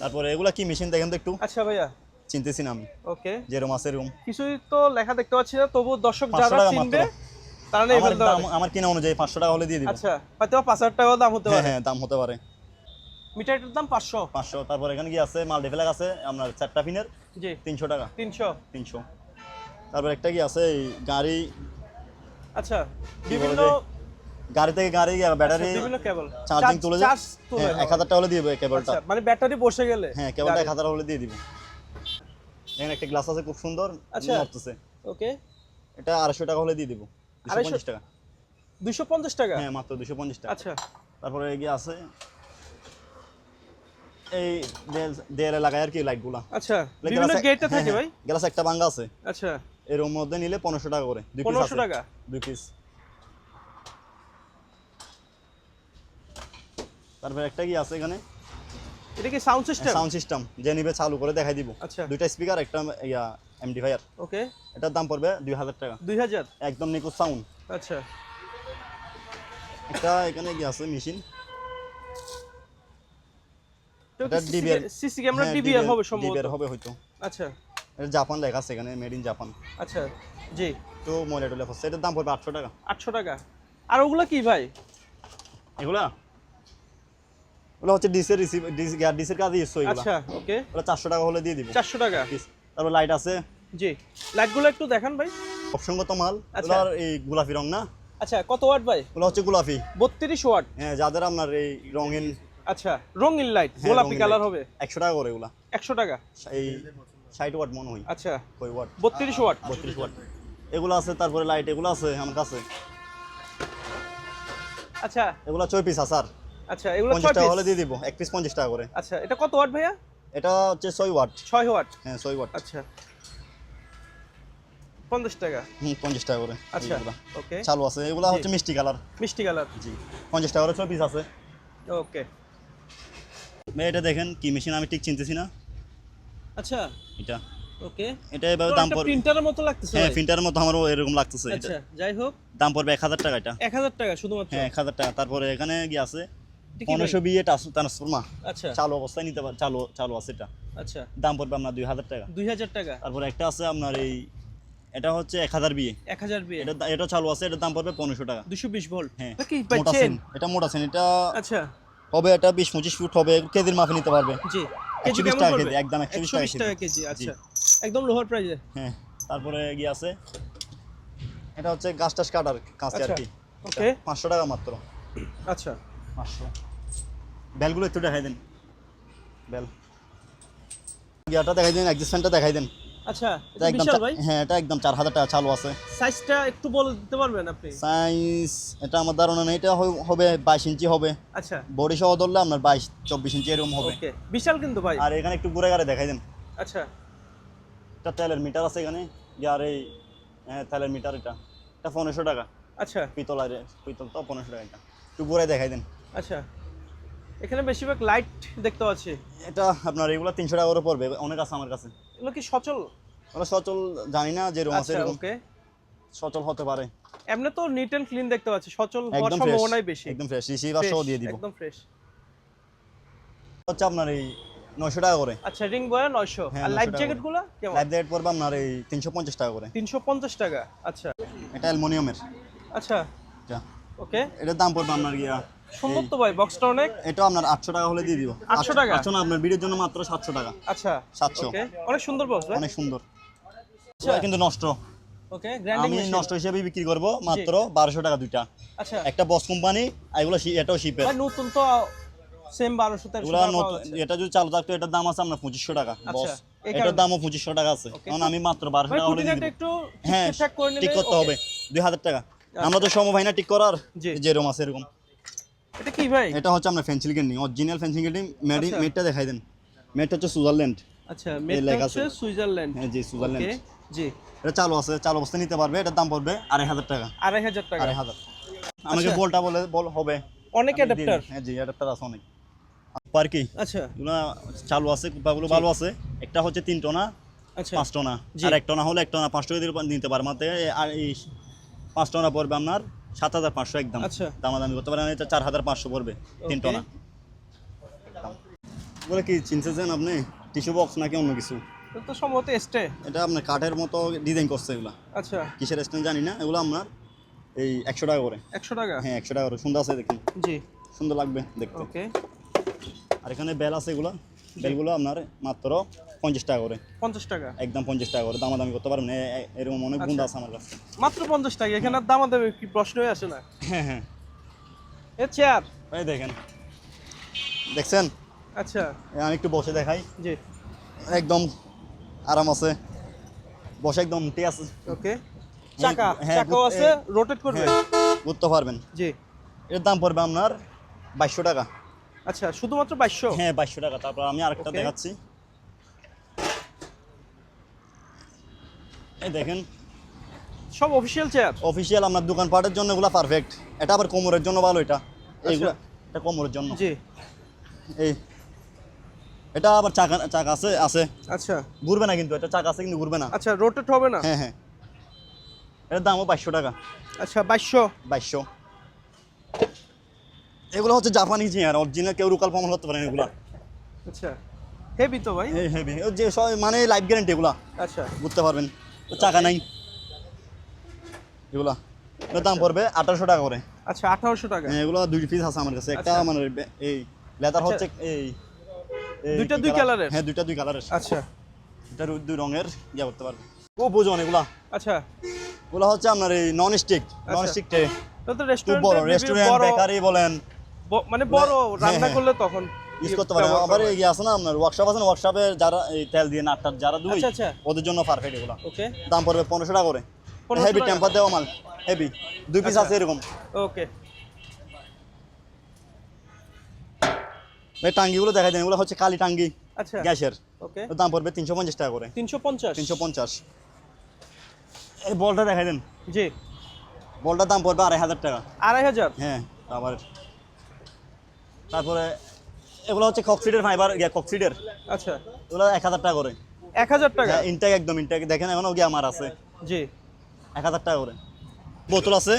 তারপরে এগুলা কি মেশিন দেখেন তো একটু, আচ্ছা ভাইয়া চিনতেছি না আমি, ওকে যেরকম আছে এরকম। কিছুই তো লেখা দেখতে পাচ্ছি না, তবু দর্শক 500 যারা টাকা চিনবে মাত্র। তারা নিয়ে আমার ফেলতে দাম, পারে। আমার কিনা অনুযায়ী 500 টাকা হলে দিয়ে দিব। আচ্ছা হয়তো 5000 টাকাও দাম হতে হ্যাঁ পারে। হ্যাঁ দাম হতে পারে। মিটারটার দাম 500। 500। তারপর এখানে কি আছে মাল্টিপ্লাক আছে আপনার 4টা পিনের জি 300 টাকা। 300। তারপর একটা কি আছে এই গাড়ি, আচ্ছা কি বলে বিভিন্ন যে, গাড়ি থেকে গাড়ি ব্যাটারি আচ্ছা, বিভিন্ন কেবল চার্জিং তুলে যায়, চার্জ তুলে হ্যাঁ 1000 টাকা হলে দিয়ে দেবে কেবলটা। আচ্ছা মানে ব্যাটারি বসে গেলে হ্যাঁ কেবলটা 1000 হলে দিয়ে দিব। এখানে একটা গ্লাস আছে খুব সুন্দর, আচ্ছা। নড়তেছে, ওকে এটা 250 টাকা হলে দিয়ে দিব। 250 টাকা। 250 টাকা। হ্যাঁ মাত্র 250 টাকা। আচ্ছা তারপরে এগিয়ে আছে এই দেয়ালে লাগায় আর কি লাইটগুলা। আচ্ছা বিভিন্ন গেটে থাকে ভাই। গ্লাস একটা ভাঙা আছে, আচ্ছা এর মধ্যে নিলে 1500 টাকা করে, 2 পিস 1500 আছে, টাকা। 2 পিস। তারপর একটা কি আছে এখানে এটা কি সাউন্ড সিস্টেম? সাউন্ড সিস্টেম, যে নিবে চালু করে দেখাই দিব। আচ্ছা দুইটা স্পিকার, একটা এমডিফায়ার, ওকে এটার দাম পড়বে 2000 টাকা, 2000। একদম নিখুঁত সাউন্ড। আচ্ছা একটা এখানে কি আছে মেশিন, এটা DBR সিসি ক্যামেরা হ্যাঁ, ডিবিআর হবে সম্ভবত। DBR হবে হয়তো। আচ্ছা এটা জাপান লেখা আছে এখানে, মেড ইন জাপান। আচ্ছা জি তো ময়লা টয়লা ফসছে, এটার দাম পড়বে 800 টাকা। 800 টাকা। আর ওগুলা কি ভাই? এগুলা ওগুলো হচ্ছে ডিসের রিসিভ ডিসের কাজে ইউজ হয় এগুলা। আচ্ছা ওকে ওগুলো 400 টাকা হলে দিয়ে দিব। 400 টাকা। পিস। তারপর লাইট আছে, জি লাইটগুলো একটু দেখান ভাই। অপশনগত মাল, আচ্ছা। এগুলো এই গোলাপি রং না, আচ্ছা কত ওয়াট ভাই? ওগুলো হচ্ছে গোলাপি। 32 ওয়াট। হ্যাঁ যাদের আপনার এই রঙিন, আচ্ছা রঙিন লাইট হ্যাঁ, গোলাপি রঙিন কালার light। হবে 100 টাকা করে এগুলা, 100 টাকা। এই 60 ওয়াট মনে হয়, আচ্ছা কই ওয়াট, 32 ওয়াট। 32 ওয়াট এগুলো আছে। তারপরে লাইট এগুলো আছে আমার কাছে, আচ্ছা এগুলো 6 পিস আছে। আর আচ্ছা এগুলো 50 6 টাকা পিস। হলে দিয়ে দিব, এক পিস 50 টাকা করে। আচ্ছা এটা কত ওয়াট ভাইয়া? এটা হচ্ছে 6 ওয়াট। 6 ওয়াট। হ্যাঁ 6 ওয়াট। আচ্ছা 50 টাকা। 50 টাকা করে। আচ্ছা এগুলা ওকে চালু আছে, এগুলো জি। হচ্ছে মিষ্টি কালার। মিষ্টি কালার। জি 50 টাকা করে 6 পিস আছে। ওকে এটা দেখেন কি মেশিন, আমি ঠিক চিনতেছি না আচ্ছা এটা, ওকে এটা এভাবে দাম পড়বে। প্রিন্টারের মতো লাগতেছে হ্যাঁ ভাই। প্রিন্টারের মতো আমারও এরকম লাগতেছে। এটা আচ্ছা যাই হোক দাম পড়বে 1000 টাকা। এটা 1000 টাকা শুধুমাত্র। হ্যাঁ 1000 টাকা। তারপরে এখানে কি আছে এটা কি ভাই? 1500 বিয়ে ট্রান্সফরমার, আচ্ছা চালু অবস্থায় নিতে পার, চালু আছে এটা, আচ্ছা দাম পড়বে আপনার 2000 টাকা। 2000 টাকা। তারপরে একটা আছে আপনার এই, এটা হচ্ছে 1000 বিয়ে, 1000 বিয়ে। এটা চালু আছে, এটার দাম পড়বে 1500 টাকা। 220 ভোল্ট। হ্যাঁ কি ভাই মোটা চেন? সেন, এটা মোটা সেন, এটা আচ্ছা হবে এটা 20-25 ফুট হবে, কেজির মাপে নিতে পারবে। জি, কেজি 120 কেমন টাকা পড়বে? কেজি, একদম 120 120 টাকা কেজি। আচ্ছা, একদম লোহার প্রাইজে। হ্যাঁ, তারপরে গিয়ে আছে এটা হচ্ছে গাছ টাছ কাটার কাছে আর আচ্ছা, কি। ওকে। 500 টাকা মাত্র। আচ্ছা, 500। বেলগুলো একটু দেখাই দেন, বেল গিয়াটা দেখাই দেন, অ্যাডজাস্টমেন্টটা দেখাই দেন। আচ্ছা, এটা এটা একদম বিশাল ভাই। হ্যাঁ, এটা একদম 4000 টাকা চালু আছে। সাইজটা একটু বলে দিতে পারবেন আপনি? সাইজ এটা আমার ধারণা নেই, এটা হবে 22 ইঞ্চি হবে। আচ্ছা, বডি সহ ধরলে আপনার 22-24 ইঞ্চি এরকম হবে। ওকে, বিশাল কিন্তু ভাই। আর এখানে একটু ঘুরে ঘুরে দেখাই দেন। আচ্ছা, এটা তেলের মিটার আছে এখানে, আর এই হ্যাঁ তেলের মিটার, এটা 1500 টাকা। আচ্ছা, পিতল তো 1500 টাকা। এটা একটু ঘুরে দেখাই দেন। আচ্ছা, এখানে বেশিরভাগ লাইট দেখতে পাচ্ছি। এটা আপনার এগুলো 300 টাকা করে পড়বে, অনেক আছে আমার কাছে। এগুলো কি সচল? ওরা সচল জানি না, যেরকম আছে আচ্ছা, এরকম ওকে। সচল হতে পারে। এমনি তো নিট এন্ড ক্লিন দেখতে পাচ্ছি, সচল হওয়ার একদম ফ্রেশ, সম্ভাবনাই বেশি। একদম ফ্রেশ, রিসিভার সহ দিয়ে দিব। একদম ফ্রেশ। হচ্ছে আপনার এই 900 টাকা করে। আচ্ছা, রিং বয়া 900। হ্যাঁ, আর 900 লাইফ টাকা জ্যাকেট গুলো কেমন? লাইফ জ্যাকেট পড়বে আপনার এই 350 টাকা করে। 350 টাকা। আচ্ছা, এটা অ্যালুমিনিয়ামের। আচ্ছা, এটা ওকে। এটার দাম পড়বে আপনার গিয়া সুন্দর তো ভাই, বক্সটা অনেক। এটা আপনার 800 টাকা হলে দিয়ে দিব। 800 টাকা? 800 না, আপনার ভিডিওর জন্য মাত্র 700 টাকা। আচ্ছা, 700। ওকে, অনেক সুন্দর বক্স ভাই। অনেক সুন্দর। আচ্ছা, কিন্তু নষ্ট, ওকে, গ্রাইন্ডিং আমি মেশিন। নষ্ট হিসেবে বিক্রি করব মাত্র 1200 টাকা দুইটা। আচ্ছা, একটা বস কোম্পানি, এগুলো এটাও শিপের। ভাই নতুন তো সেম 1200 এগুলা টাকা পাওয়া নতুন, যাচ্ছে। এটা যদি চালু থাকতো এটার দাম আছে আপনার 2500 টাকা আচ্ছা, বস। এই এটার কারণে। দামও 2500 টাকা আছে, Okay. কারণ আমি মাত্র 1200 ভাই টাকা হলে দিয়ে খুঁটিনাটি দিব। একটু হ্যাঁ, ঠিকঠাক করে নিলে ঠিক করতে okay। হবে 2000 টাকা। আমরা তো সময় হয় না ঠিক করার, জি। যেরকম আছে এরকম। এটা কি ভাই? এটা হচ্ছে আপনার ফেন্সিল গেন্ডিং, অরিজিনাল ফেন্সিল গেন্ডিং। আচ্ছা। মেডটা দেখাই দেন। মেড হচ্ছে সুইজারল্যান্ড। আচ্ছা, এই মেড লেখা হচ্ছে আছে। সুইজারল্যান্ড। হ্যাঁ জি, সুইজারল্যান্ড। ওকে, জি। এটা চালু আছে, চালু অবস্থায় নিতে পারবে। এটার দাম পড়বে 2500 টাকা। 2500 টাকা। 2500। আমাকে আচ্ছা। বলটা বল হবে। অনেক আমি দিয়ে দিই। অ্যাডাপ্টার। হ্যাঁ জি, অ্যাডাপ্টার আছে অনেক। আর কি আচ্ছা, এগুলো চালু আছে, কুপাগুলো ভালো আছে। একটা হচ্ছে 3 টনা, আচ্ছা, 5 টনা। জি। আর 1 টনা হলে 1 টনা 5 টাকা দিয়ে নিতে পারবে মাত্র। আর এই 5 টনা পড়বে আপনার 7500 একদম। আচ্ছা। দামাদামি করতে পারেন, এটা 4500 পড়বে 3 Okay. টনা। বলে কি চিনতেছেন আপনি? টিস্যু বক্স নাকি অন্য কিছু? এটা তো সম্ভবত এস্টে। এটা আপনার কাঠের মতো ডিজাইন করছে এগুলা। আচ্ছা, কিসের স্ট্যান্ড জানি না, এগুলো আপনার এই 100 টাকা করে। 100 টাকা। হ্যাঁ 100 টাকা করে, সুন্দর আছে দেখুন, জি, সুন্দর লাগবে দেখতে। ওকে। আর এখানে বেল আছে, এগুলো বেলগুলো আপনার মাত্র 50 টাকা করে, 50 টাকা। একদম 50 টাকা করে। দামাদামি করতে পারবেন, এরকম অনেক গুণ আছে আমার কাছে। মাত্র 50 টাকা। এখানে আর দাম দেবে কি প্রশ্নই আসে না। হ্যাঁ হ্যাঁ, এ চেয়ার। এই দেখেন, দেখছেন? আচ্ছা, আমি একটু বসে দেখাই, জি, একদম আরাম আছে, বসে একদম ঠিক আছে। ওকে। চাকা, হ্যাঁ, চাকাও আছে, রোটেট করবে। হ্যাঁ, ঘুরতে পারবেন। জি, এর দাম পড়বে আপনার 2200 টাকা। আচ্ছা, শুধুমাত্র 2200। হ্যাঁ 2200 টাকা। তারপর আমি আরেকটা Okay. দেখাচ্ছি, এই দেখেন, সব অফিশিয়াল চেয়ার। অফিসিয়াল আপনার দোকানপাটের জন্য এগুলো পারফেক্ট। এটা আবার কোমরের জন্য ভালো, এটা এইগুলো এটা কোমরের জন্য। জি, এই এটা আবার চাকা চাকা আছে আছে আচ্ছা, ঘুরবে না, কিন্তু এটা চাকা আছে কিন্তু ঘুরবে না। আচ্ছা, রোটেট হবে না। হ্যাঁ হ্যাঁ, এটার দামও 2200 টাকা। আচ্ছা, 2200। 2200। এগুলো হচ্ছে জাপানি চেয়ার, অরিজিনাল, কেউ রুকাল প্রমাণ করতে পারেন এগুলা। আচ্ছা, হেভি তো ভাই। এই হেভি, যে সব মানে লাইফ গ্যারান্টি এগুলা, আচ্ছা, ঘুরতে পারবেন। তো চাকা নাই এগুলা, এটার দাম পড়বে 1800 টাকা করে। আচ্ছা, 1800 টাকা। হ্যাঁ, এগুলো 2 পিস আছে আমার কাছে। একটা আচ্ছা। মানে এই লেদার আচ্ছা। হচ্ছে এই দুইটা কি দুই কালারের? হ্যাঁ, দুইটা দুই কালারের। আচ্ছা, এটা দুই রঙের ইয়া করতে পারবে। ও বুঝুন, এগুলা আচ্ছা, এগুলো হচ্ছে আপনার এই নন স্টিক ট্রে। এটা তো খুব বড় রেস্টুরেন্ট, বেকারি বলেন, মানে বড় হ্যাঁ, রান্না হ্যাঁ। করলে তখন ইউজ করতে পারেন। ব্যবহার আবার করা এই ইয়ে আছে না আপনার ওয়ার্কশপ আছে না, ওয়ার্কশপে যারা এই তেল দিয়ে নাটটার যারা দুই, আচ্ছা, আচ্ছা। ওদের জন্য পারফেক্ট এগুলো। ওকে, দাম পড়বে 1500 টাকা করে। 1500 হেভি টাকা? টেম্পার দেওয়া মাল, হেভি 2 পিস আচ্ছা। আছে এরকম। ওকে, এই টাঙ্গিগুলো দেখাই দেন, এগুলো হচ্ছে কালি টাঙ্গি আচ্ছা, গ্যাসের। ওকে। ওর দাম পড়বে 350 টাকা করে। 350। 350। এই বলটা দেখাই দেন, জি, বলটার দাম পড়বে 2500 টাকা। 2500। হ্যাঁ, আবার তারপরে এগুলো হচ্ছে কক্সিডের ফাইবার, কক্সিডের, আচ্ছা, এগুলো 1000 টাকা করে। 1000 টাকা। ইনটেক, একদম ইনটেক দেখেন, এখনো গিয়ে আমার আছে। জি, 1000 টাকা করে। বোতল আছে,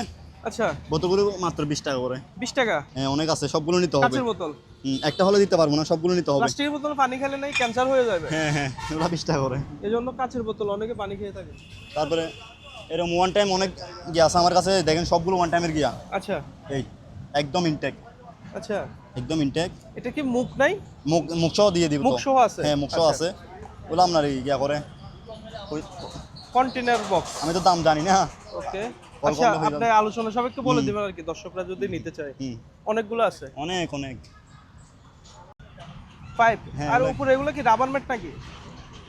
আচ্ছা, বোতলগুলো মাত্র 20 টাকা করে। 20 টাকা। হ্যাঁ, অনেক আছে, সবগুলো নিতে হবে। কাঁচের বোতল। একটা হলে দিতে পারবো না, সবগুলো নিতে হবে। প্লাস্টিকের বোতল পানি খেলে নাই ক্যান্সার হয়ে যাবে। হ্যাঁ হ্যাঁ, এগুলো 20 টাকা করে। এজন্য কাঁচের বোতল, অনেকে পানি খেয়ে থাকে। তারপরে এরকম ওয়ান টাইম অনেক গিয়া আছে আমার কাছে, দেখেন সবগুলো ওয়ান টাইমের গিয়া। আচ্ছা, এই একদম ইনটেক। আচ্ছা, একদম ইনটেক। এটা কি মুখ নাই? মুখ সহ দিয়ে দিব তো। মুখ সহ আছে? হ্যাঁ মুখ সহ আচ্ছা। আছে। ওগুলো আপনার এই ইয়া করে ওই- কন্টেনার বক্স। আমি তো দাম জানি না। ওকে। কল আচ্ছা করলে হয়ে আপনি যাবে। আলোচনা সবাইকে বলে দিবেন আর কি, দর্শকরা যদি নিতে চায়। হুম অনেকগুলো আছে। অনেক অনেক। পাইপ হ্যাঁ, আর অনেক। উপরে এগুলো কি রাবার ম্যাট নাকি?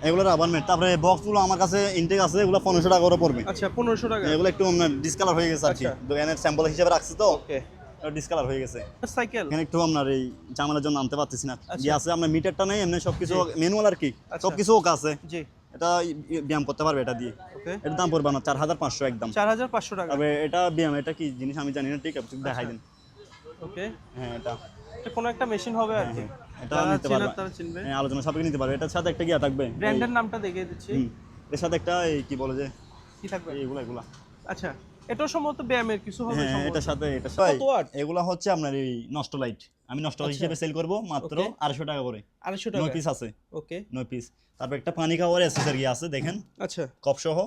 এগুলো রাবার ম্যাট। তারপরে বক্সগুলো আমার কাছে ইনটেক আছে, এগুলো 1500 টাকা করে পড়বে। আচ্ছা 1500 টাকা। এগুলো একটু ডিসকালার হয়ে গেছে আর কি, আচ্ছা। দোকানের স্যাম্পল হিসেবে রাখছি তো ওকে। ডিসকালার হয়ে গেছে। সাইকেল। এখানে একটু আপনার এই জামালার জন্য আনতে পারতেছি না। আচ্ছা। ইয়ে আছে আপনার মিটারটা নেই, এমনি সবকিছু ম্যানুয়াল আর কি, আচ্ছা। সবকিছু ওকে আছে। জি। এটা ব্যায়াম করতে পারবে এটা দিয়ে। ওকে। এটার দাম পড়বে না 4500 একদম। 4500 টাকা। তবে এটা ব্যায়াম, এটা কি জিনিস আমি জানি না, ঠিক আছে দেখাই দিন। ওকে। হ্যাঁ এটা এটা কোনো একটা মেশিন হবে আর কি। এটা যারা নিতে চেনার পারবে। তারা চিনবে। হ্যাঁ আলোচনা সাপেক্ষে নিতে পারবে। এটার সাথে একটা গিয়া থাকবে, ব্র্যান্ডের নামটা দেখিয়ে দিচ্ছি। এর সাথে একটা এই কি বলে যে কি থাকবে? এগুলা আচ্ছা এটাও সম্ভবত ব্যায়ামের কিছু হবে হ্যাঁ সম্ভবত। এটার সাথে এটা কত ওয়াট? এগুলা হচ্ছে আপনার এই নষ্ট লাইট, আমি নষ্ট আচ্ছা। হিসেবে সেল করব মাত্র ওকে। 250 টাকা করে। 250 9 টাকা। পিস আছে, ওকে। 9 পিস। তারপর একটা পানি খাওয়ার অ্যাক্সেসরি আছে দেখেন, আচ্ছা কপ সহ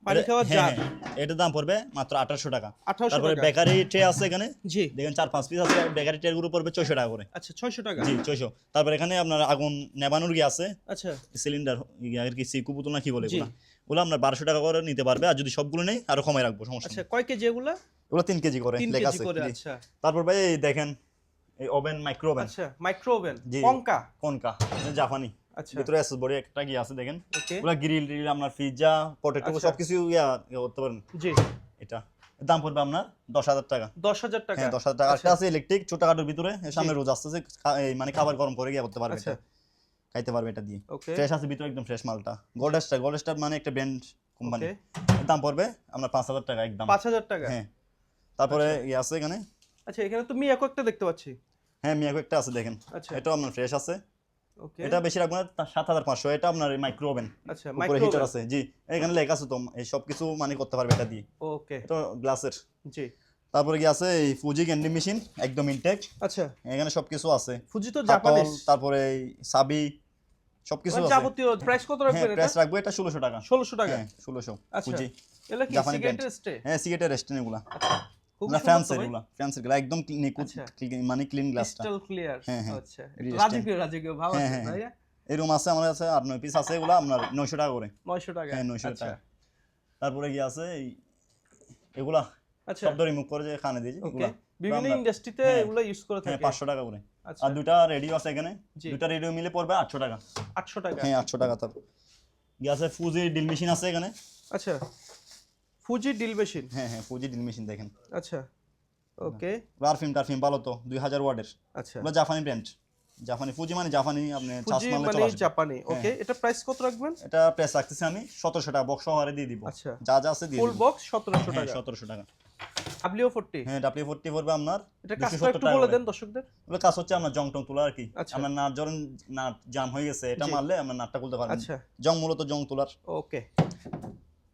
পানি খাওয়ার জার। এটার দাম পড়বে মাত্র 1800 টাকা। 1800 তারপরে টাকা। বেকারি ট্রে আছে এখানে, জি। দেখেন 4-5 পিস আছে। বেকারি ট্রে গুলো পড়বে 600 টাকা করে। আচ্ছা 600 টাকা। জি 600। তারপর এখানে আপনার আগুন নেবানোর গিয়ে আছে আচ্ছা সিলিন্ডার, আর কি সিকু পুতুল না কি বলে জি। এগুলা, ওগুলো আপনার 1200 টাকা করে নিতে পারবে। আর যদি সবগুলো নেই আরো কমায় রাখবো, সমস্যা আচ্ছা নেই। কয় কেজি এগুলা? ওগুলো 3 কেজি করে 3 লেখা কেজি আছে। করে। জি। আচ্ছা তারপর ভাই এই দেখেন এই ওভেন, মাইক্রো ওভেন, আচ্ছা মাইক্রো ওভেন জি। কঙ্কা। কোনকা জাপানি, আচ্ছা ভিতরে অ্যাসেস বডি একটা গিয়ে আছে দেখেন। ওকে। ওগুলা গ্রিল টিল আপনার পিজ্জা পটেটো আচ্ছা। সবকিছু ইয়া করতে পারেন। জি। এটা দাম পড়বে আপনার 10,000 টাকা। 10,000 টাকা। হ্যাঁ 10,000 টাকা। আচ্ছা। একটা আছে ইলেকট্রিক ছোটখাটোর ভিতরে, এর সামনে রোজ আসতেছে, এই মানে খাবার গরম করে গিয়ে করতে পারবে, আচ্ছা। এটা খাইতে পারবে এটা দিয়ে। ওকে। ফ্রেশ আছে ভিতরে, একদম ফ্রেশ মালটা। গোল্ড স্টার মানে একটা ব্র্যান্ড কোম্পানি। ওকে। দাম পড়বে আপনার 5,000 টাকা একদম। 5000 টাকা। হ্যাঁ। তারপরে ইয়ে আছে এখানে, আচ্ছা এখানে তো মিয়াকো একটা দেখতে পাচ্ছি। হ্যাঁ মিয়াকো একটা আছে দেখেন। আচ্ছা। এটাও আপনার ফ্রেশ আছে। ওকে। এটা বেশি রাখবো না, 7500। এটা আপনার মাইক্রো ওভেন, আচ্ছা উপরে মাইক্রো হিটার ওভেন। আছে। জি এখানে লেখা আছে তো, এই সব কিছু মানে করতে পারবে এটা দিয়ে। ওকে। এটা গ্লাসের। জি। তারপরে কি আছে এই ফুজি ক্যান্ডি মেশিন, একদম ইনটেক। আচ্ছা এখানে সবকিছু আছে, ফুজি তো হাতল, জাপানিজ। তারপরে এই সাবি সবকিছু আছে। যাবতীয় প্রাইস কত হ্যাঁ রাখবেন এটা? প্রাইস রাখবো এটা 1600 টাকা। 1600 টাকা। হ্যাঁ 1600 আচ্ছা ফুজি এগুলা কি জাপানি সিগারেটের brand। স্টে? হ্যাঁ সিগারেটের রেস্টেন এগুলা, খুব না সুন্দর ফ্রান্সের তো ভাই। এগুলা, ফ্রান্সের এগুলা একদম নিকুত, আচ্ছা। মানে ক্লিন গ্লাসটা। Crystal clear. হ্যাঁ, হ্যাঁ। আচ্ছা Resistant। রাজকীয় রাজকীয় ভাব হ্যাঁ, আছে হ্যাঁ, ভাইয়া। এরকম আছে আমার কাছে 8-9 পিস আছে, এগুলা আপনার 900 টাকা করে। 900 টাকা। হ্যাঁ 900 আচ্ছা টাকা। তারপরে কি আছে এই এগুলা আচ্ছা শব্দ রিমুভ করে যে খানে দিয়েছি ওকে। এগুলা বিভিন্ন আমরা- ইন্ডাস্ট্রিতে হ্যাঁ। এগুলো ইউজ করে হ্যাঁ থাকে। 500 টাকা করে। আচ্ছা আর দুইটা রেডিও আছে এখানে, জি। দুইটা রেডিও মিলে পড়বে 800 টাকা। 800 টাকা। হ্যাঁ 800 টাকা। তারপর কি আছে ফুজি ডিল মেশিন আছে এখানে। আচ্ছা ফুজি ডিল মেশিন। হ্যাঁ হ্যাঁ ফুজি ডিল মেশিন দেখেন। আচ্ছা ওকে। টারফিম ভালো তো 2000 ওয়াটের। আচ্ছা ওগুলো জাপানি ব্র্যান্ড, জাপানি ফুজি মানে জাপানি, আপনি চাষ ফুজি মারলে মানে চলে আসবে। জাপানি। ওকে এটা প্রাইস কত রাখবেন? এটা প্রেস রাখতেছি আমি 1700 টাকা, বক্স সহকারে দিয়ে দিব। আচ্ছা যা যা আছে দিয়ে ফুল দিব। বক্স 1700 হ্যাঁ টাকা। 1700 টাকা। W40 হ্যাঁ W40 পড়বে আপনার এটা 270 কাজটা একটু টাকা বলে করে। দেন দর্শকদের। ওগুলো কাজ হচ্ছে আপনার জং টং তোলা আর কি। আচ্ছা। আপনার নাট ধরেন নাট জাম হয়ে গেছে, এটা জি। মারলে আপনার নাটটা খুলতে পারবেন। আচ্ছা জং মূলত জং তোলার। ওকে।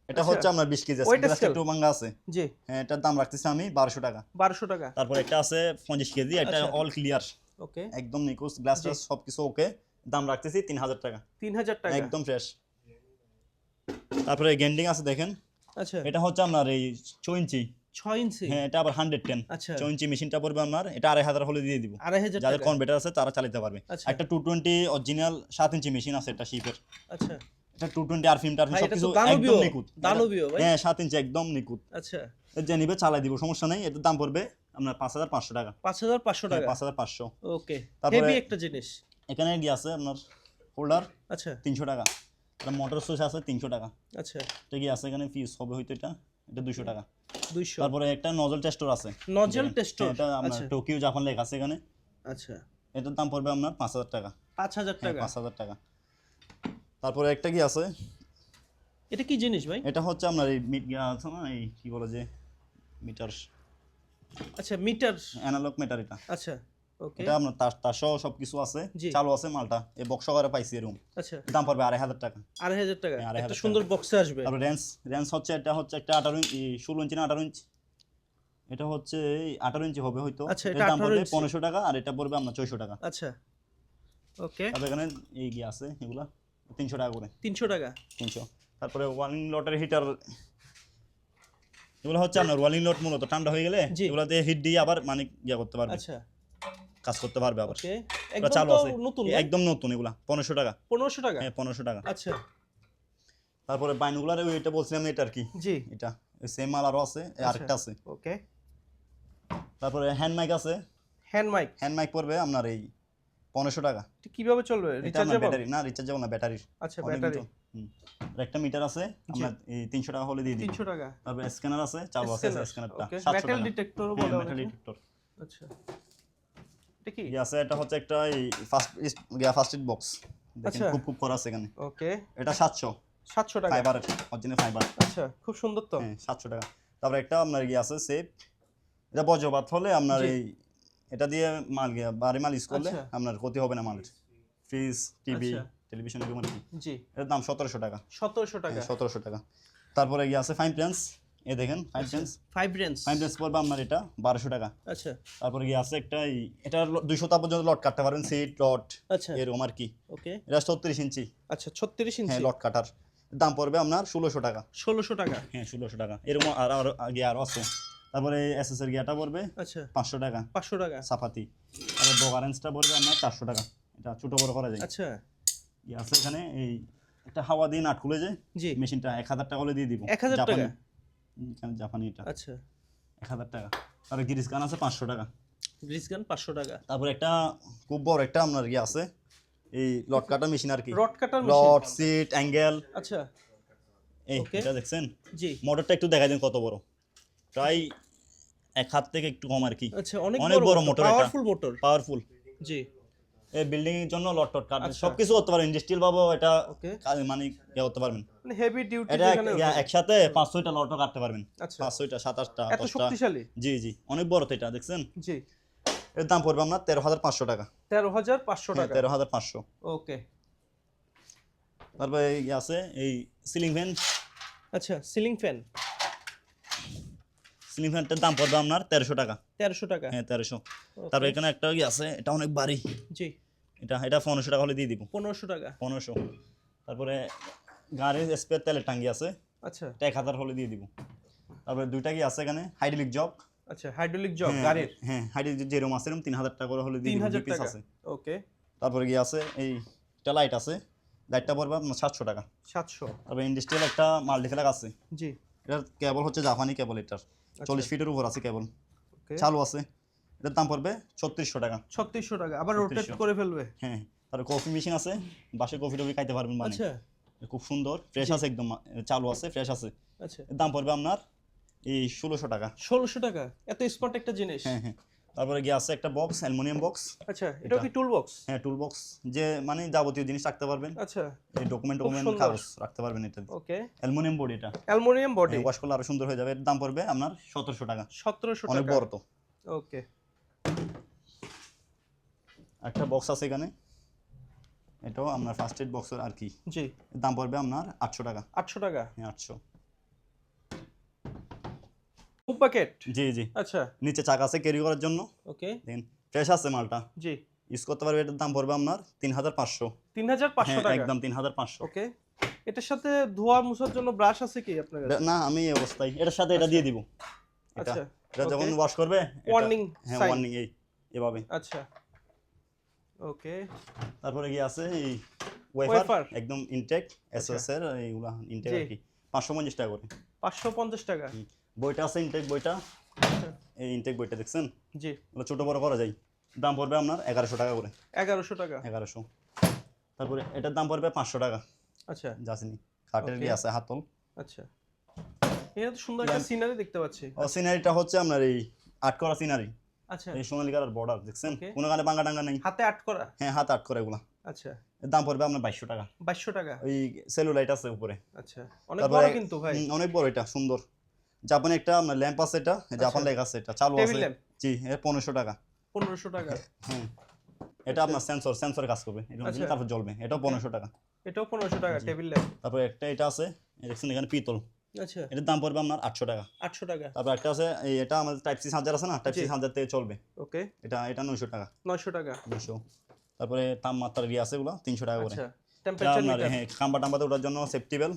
এটা আচ্ছা। হচ্ছে আপনার 20 কেজি আছে, Weight গ্লাসটা scale? একটু ভাঙা আছে। জি হ্যাঁ এটার দাম রাখতেছি আমি 1200 টাকা। 1200 টাকা। তারপর একটা আছে 50 কেজি, এটা আচ্ছা। অল ক্লিয়ার, ওকে একদম নিকুজ, গ্লাসটা জি। সবকিছু ওকে। দাম রাখতেছি 3000 টাকা, 3000 টাকা। একদম ফ্রেশ। তারপরে গেন্ডিং আছে দেখেন, আচ্ছা এটা হচ্ছে আপনার এই 6 ইঞ্চি। 6 ইঞ্চি। হ্যাঁ এটা আবার 110। আচ্ছা 6 ইঞ্চি মেশিনটা পড়বে আপনার, এটা 2500 হলে দিয়ে দিব। 2500 যাদের টাকা। কনভার্টার আছে তারা চালাতে পারবে। আচ্ছা। একটা 220 অরিজিনাল 7 ইঞ্চি মেশিন আছে, এটা শিপের। আচ্ছা এটা 220 আরপিএম টারপিএম ভাই, এটা তো সবকিছু দানবীয়, একদম নিখুঁত। দানবীয় ভাই। হ্যাঁ 7 ইঞ্চি একদম নিখুঁত। আচ্ছা এর যে নিবে চালাই দিব, সমস্যা নাই। এটার দাম পড়বে আপনার 5500 টাকা। 5500 টাকা। 5500। ওকে তারপরে- হেভি একটা জিনিস। এখানে কি আছে আপনার হোল্ডার আচ্ছা 300 টাকা। এটা মোটর সুইচ আছে 300 টাকা। আচ্ছা এটা কি আছে এখানে ফিউজ হবে হয়তো, এটা 200 টাকা। 200 তারপরে একটা নজল টেস্টর আছে। নজল দেখেন। টেস্টর। হ্যাঁ, এটা আপনার আচ্ছা টোকিও জাপান লেখা আছে এখানে। আচ্ছা এটার দাম পড়বে আপনার 5000 টাকা। 5000 হ্যাঁ টাকা। 5000 টাকা। তারপরে একটা কি আছে, এটা কি জিনিস ভাই? এটা হচ্ছে আপনার এই আছে না এই কি বলে যে মিটার, আচ্ছা মিটার। অ্যানালগ মিটার এটা। আচ্ছা ওকে এটা আপনার তার সহ সবকিছু আছে, জি। চালু আছে মালটা, এই বক্স সহকারে পাইছি এরকম। আচ্ছা দাম পড়বে 2500 টাকা। 2500 টাকা। হ্যাঁ, 2500 একটা টাকা। সুন্দর বক্সে আসবে। তারপরে রেঞ্জ হচ্ছে, এটা হচ্ছে একটা 18 ইঞ্চি, 16 ইঞ্চি না 18 ইঞ্চি, এটা হচ্ছে এই 18 ইঞ্চি হবে হয়তো। আচ্ছা, এটা এর দাম 18 পড়বে ইঞ্চি। 1500 টাকা, আর এটা পড়বে আপনার 600 টাকা। আচ্ছা ওকে তারপরে এখানে এই কি আছে এগুলা 300 টাকা করে। 300 টাকা। 300। তারপরে ওয়ালিং লটের হিটার, এগুলো হচ্ছে আপনার ওয়ালিং লট মূলত ঠান্ডা হয়ে গেলে জি। এগুলাতে হিট দিয়ে আবার মানে ইয়া করতে পারবে। আচ্ছা কাজ করতে পারবে আবার। ওকে এটা একদম চালু তো আছে, নতুন একদম নতুন এগুলা 1500 টাকা। 1500 টাকা। হ্যাঁ 1500 টাকা। আচ্ছা তারপরে বাইনোকুলার ওইটা বলছিলাম এটা আর কি, জি এটা সেম মাল আরো আছে, আরেকটা আছে। ওকে তারপরে হ্যান্ড মাইক আছে, হ্যান্ড মাইক হ্যান্ড মাইক পড়বে আপনার এই 1500 টাকা। কিভাবে চলবে? এটা আপনার রিচার্জেবল? ব্যাটারি না, রিচার্জেবল না, ব্যাটারির। আচ্ছা অনেক ব্যাটারি কিন্তু, আর একটা মিটার আছে, আমরা এই 300 টাকা হলে দিয়ে দিই। 300 টাকা। তারপরে স্ক্যানার আছে, চালু আছে স্ক্যানারটা, ওকে 700 মেটাল টাকা। ডিটেক্টরও হ্যাঁ, বলে মেটাল অনেকে। ডিটেক্টর। আচ্ছা এটা কি? আছে, এটা হচ্ছে একটা এই ফার্স্ট এড বক্স, দেখেন আচ্ছা। খুব করা আছে এখানে। ওকে এটা 700 700 টাকা। ফাইবারের, অরিজিনাল ফাইবার। আচ্ছা খুব সুন্দর তো। হ্যাঁ 700 টাকা। তারপরে একটা আপনার আছে সেফ, এটা বজ্রপাত হলে আপনার জি। এই এটা দিয়ে মাল বাড়ি মাল ইউজ করলে আচ্ছা। আপনার ক্ষতি হবে না মালের। ফ্রিজ, টিভি, আচ্ছা। টেলিভিশন এগুলো কি, জি এর দাম 1700 টাকা। 1700 টাকা। 1700 টাকা। তারপরে আছে ফাইভ প্রেন্স, এ দেখেন ফাইভ প্রেন্স। 5 রেঞ্জ। ফাইভ প্রেন্স পড়বে আপনার এটা 1200 টাকা। আচ্ছা তারপরে আছে একটা এটা 200 টা পর্যন্ত লট কাটতে পারবেন, সিট লট আচ্ছা এরকম আর কি। ওকে এটা 36 ইঞ্চি। আচ্ছা 36 হ্যাঁ ইঞ্চি। লট কাটার দাম পড়বে আপনার 1600 টাকা। 1600 টাকা। হ্যাঁ 1600 টাকা। এরকম আর আগে আরও আছে। তারপরে এসএসের গিয়াটা পড়বে আচ্ছা 500 টাকা। 500 টাকা। সাফাতি। তারপরে ডগারেন্সটা পড়বে আপনার 400 টাকা। এটা ছোট বড় করা যায়। আচ্ছা আছে এখানে এই একটা হাওয়া দিয়ে নাট খুলে যায়, জি মেশিনটা 1000 টাকা হলে দিয়ে দিব। 1000 টাকা। এখানে জাপানি এটা আচ্ছা 1000 টাকা। তারপরে গিরিস গান আছে 500 টাকা। গ্রিস গান 500 টাকা। তারপরে একটা খুব বড় একটা আপনার আছে এই লট কাটা মেশিন আর কি, রড কাটার মেশিন। লট সিট অ্যাঙ্গেল আচ্ছা এই Okay. এটা দেখছেন। জি মোটরটা একটু দেখাই দিন কত বড়, প্রায় এক হাত থেকে একটু কম আর কি। আচ্ছা অনেক অনেক বড় মোটর এটা, পাওয়ারফুল মোটর। পাওয়ারফুল। জি এই বিল্ডিং এর জন্য লট টট কাট আচ্ছা। সবকিছু করতে পারবেন, ইন্ডাস্ট্রিয়াল ভাবে এটা ওকে মানে ইয়ে করতে পারবেন। মানে হেভি ডিউটি এটা যেখানে একসাথে 500টা লটও কাটতে পারবেন। আচ্ছা 500টা 27টা এত 10টা। শক্তিশালী। জি জি অনেক বড় তো এটা দেখছেন। জি এর দাম পড়বে আপনার 13500 টাকা। 13500 হ্যাঁ টাকা। 13500। ওকে তারপরে এই আছে এই সিলিং ফ্যান, আচ্ছা সিলিং ফ্যান সিলিং ফ্যানটার দাম পড়বে আপনার 1300 টাকা। 1300 টাকা। হ্যাঁ 1300। Okay. তারপরে এখানে একটা আছে, এটা অনেক ভারী, জি এটা 1500 টাকা হলে দিয়ে দিব। 1500 টাকা। 1500। তারপরে গাড়ির স্পেয়ার তেলের টাঙ্কি আছে, আচ্ছা এটা 1000 হলে দিয়ে দিব। তারপরে দুইটা কি আছে এখানে হাইড্রোলিক জগ। আচ্ছা হাইড্রোলিক জগ গাড়ির হ্যাঁ হাইড্রোলিক যেরকম আছে এরকম 3000 টাকা করে হলে দিয়ে দিব, 3000 পিস টাকা। আছে। ওকে তারপরে কি আছে এই একটা লাইট আছে, লাইটটা পড়বে আপনার 700 টাকা। 700। তারপরে ইন্ডাস্ট্রিয়াল একটা মাল্টিপ্লাগ আছে, জি এটার কেবল হচ্ছে জাপানি কেবল, এটার আচ্ছা। 40 ফিটের উপর আছে কেবল, ওকে চালু আছে। এটার দাম পড়বে 3600 টাকা। 3600 টাকা আবার রোটেট 3600 করে ফেলবে। হ্যাঁ তারপরে কফি মেশিন আছে, বাসে কফি টফি খাইতে পারবেন, মানে আচ্ছা খুব সুন্দর ফ্রেশ আছে একদম, চালু আছে ফ্রেশ আছে। আচ্ছা এর দাম পড়বে আপনার এই 1600 টাকা। 1600 টাকা এত স্মার্ট একটা জিনিস। হ্যাঁ হ্যাঁ। তারপরে গিয়ে আছে একটা বক্স, অ্যালুমিনিয়াম বক্স। আচ্ছা এটা কি টুল বক্স? হ্যাঁ টুল বক্স, যে মানে যাবতীয় জিনিস রাখতে পারবেন, আচ্ছা এই ডকুমেন্ট সুন্দর। কাগজ রাখতে পারবেন এটা। ওকে অ্যালুমিনিয়াম বডি, এটা অ্যালুমিনিয়াম বডি ওয়াশ করলে আরো সুন্দর হয়ে যাবে। এর দাম পড়বে আপনার 1700 টাকা। 1700 অনেক টাকা। বড় তো। ওকে একটা বক্স আছে এখানে, এটাও আপনার ফার্স্ট এড বক্সের আর কি। জি এর দাম পড়বে আপনার 800 টাকা। 800 টাকা। হ্যাঁ 800। Move packet. জি জি আচ্ছা নিচে চাকা আছে ক্যারি করার জন্য, ওকে দেখেন ফ্রেশ আছে মালটা, জি ইউজ করতে পারবে। এটার দাম পড়বে আপনার 3500। 3500 হ্যাঁ টাকা। একদম 3500। ওকে এটার সাথে ধোয়া মুছার জন্য ব্রাশ আছে কি আপনার কাছে? না আমি এই অবস্থায় এটার সাথে এটা দিয়ে দিব। এটা আচ্ছা এটা যখন okay. ওয়াশ করবে এটা- Warning হ্যাঁ sign. ওয়ার্নিং এই এভাবে। আচ্ছা ওকে তারপরে কি আছে এই Wafer. ওয়েফার একদম ইনটেক এসএস এর এইগুলা ইনটেক জি। আর কি 550 টাকা করে। 550 টাকা। বইটা আছে ইনটেক বইটা, আচ্ছা এই ইনটেক বইটা দেখছেন, জি ওগুলো ছোট বড় করা যায়। দাম পড়বে আপনার 1100 টাকা করে। 1100 টাকা। 1100। তারপরে এটার দাম পড়বে 500 টাকা। আচ্ছা জাসিনি কাঠের কি Okay. আছে হাতল। আচ্ছা এটা তো সুন্দর একটা সিনারি দেখতে পাচ্ছি। ও সিনারিটা হচ্ছে আপনার এই আট করা সিনারি, আচ্ছা এই সোনালী কালার বর্ডার দেখছেন, Okay. কোনো গানে বাঙ্গা টাঙ্গা নেই। হাতে আট করা। হ্যাঁ হাত আট করে এগুলা। আচ্ছা এর দাম পড়বে আপনার 2200 টাকা। 2200 টাকা। ওই সেলুলাইট আছে উপরে। আচ্ছা অনেক তারপরে বড় কিন্তু ভাই। অনেক বড়, এটা সুন্দর। জাপানি একটা আপনার ল্যাম্প আছে, এটা জাপান লেখা আছে, এটা চালু Table আছে। lamp? জি এর 1500 টাকা। 1500 টাকা। হ্যাঁ এটা আপনার সেন্সরে কাজ করবে, এটা আচ্ছা। তারপর জ্বলবে, এটাও 1500 টাকা। এটাও 1500 টাকা টেবিল ল্যাম্প। তারপরে একটা এটা আছে, এই দেখছেন এখানে পিতল, আচ্ছা এটার দাম পড়বে আপনার 800 টাকা। 800 টাকা। তারপর একটা আছে এই এটা আমাদের টাইপ সি চার্জার আছে না, টাইপ সি জি। চার্জার থেকে চলবে, ওকে এটা 900 টাকা। 900 টাকা। 900। তারপরে তাপমাত্রার ইয়ে আছে, এগুলো 300 টাকা করে। আচ্ছা এটা টেম্পারেচার আপনার মিটার। হ্যাঁ খাম্বা টাম্বাতে ওঠার জন্য সেফটি বেল,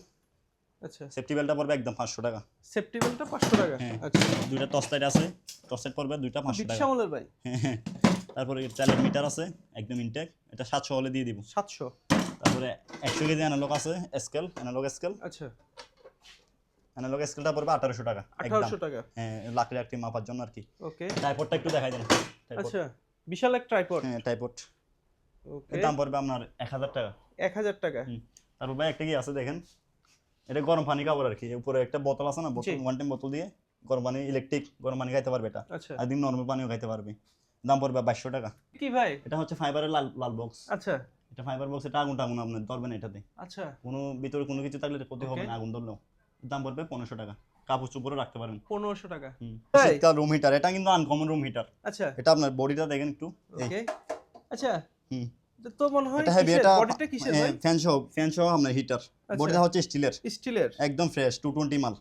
আচ্ছা সেফটি বেল্টটা পড়বে একদম 500 টাকা। সেফটি বেল্টটা 500 টাকা। হ্যাঁ। আচ্ছা দুইটা টর্চ লাইট আছে, টর্চ লাইট পড়বে দুইটা 500 ব্রিটিশ টাকা। আমলের ভাই। হ্যাঁ। তারপরে চালের মিটার আছে একদম ইনটেক, এটা 700 হলে দিয়ে দিব। 700। তারপরে 100 কেজি অ্যানালগ আছে, স্কেল, অ্যানালগ স্কেল। আচ্ছা অ্যানালগ স্কেলটা পড়বে 1800 টাকা। 1800 টাকা। হ্যাঁ, লাকড়ি একটি মাপার জন্য আর কি। ওকে ট্রাইপডটা একটু দেখাই দেন। আচ্ছা বিশাল এক ট্রাইপড। হ্যাঁ, ট্রাইপড। ওকে এর দাম পড়বে আপনার 1000 টাকা। 1000 টাকা। তারপর ভাই একটা কি আছে দেখেন, এটা গরম পানি খাবার আর কি। উপরে একটা বোতল আছে না, বোতল ওয়ান টাইম বোতল দিয়ে গরম পানি, ইলেকট্রিক গরম পানি খাইতে পারবে এটা। আচ্ছা আর দিন নরমাল পানিও খাইতে পারবে। দাম পড়বে 2200 টাকা। কি ভাই? এটা হচ্ছে ফাইবারের লাল লাল বক্স। আচ্ছা এটা ফাইবার বক্স, এটা আগুন টাগুন আপনার ধরবে না এটাতে। আচ্ছা কোনো ভিতরে কোনো কিছু থাকলে ক্ষতি হবে না আগুন ধরলেও। দাম পড়বে 1500 টাকা। কাপড় চোপড়ও রাখতে পারবেন। 1500 টাকা। তাই? শীতকাল রুম হিটার, এটা কিন্তু আনকমন রুম হিটার। আচ্ছা এটা আপনার বডিটা দেখেন একটু। ওকে আচ্ছা হুম। তো মনে হয় এটা হেভি, কিসের? এটা বডিটা কিসের ভাই? ফ্যান সহ আপনার হিটার। বডিটা হচ্ছে স্টিলের, স্টিলের। একদম ফ্রেশ 220 মাল।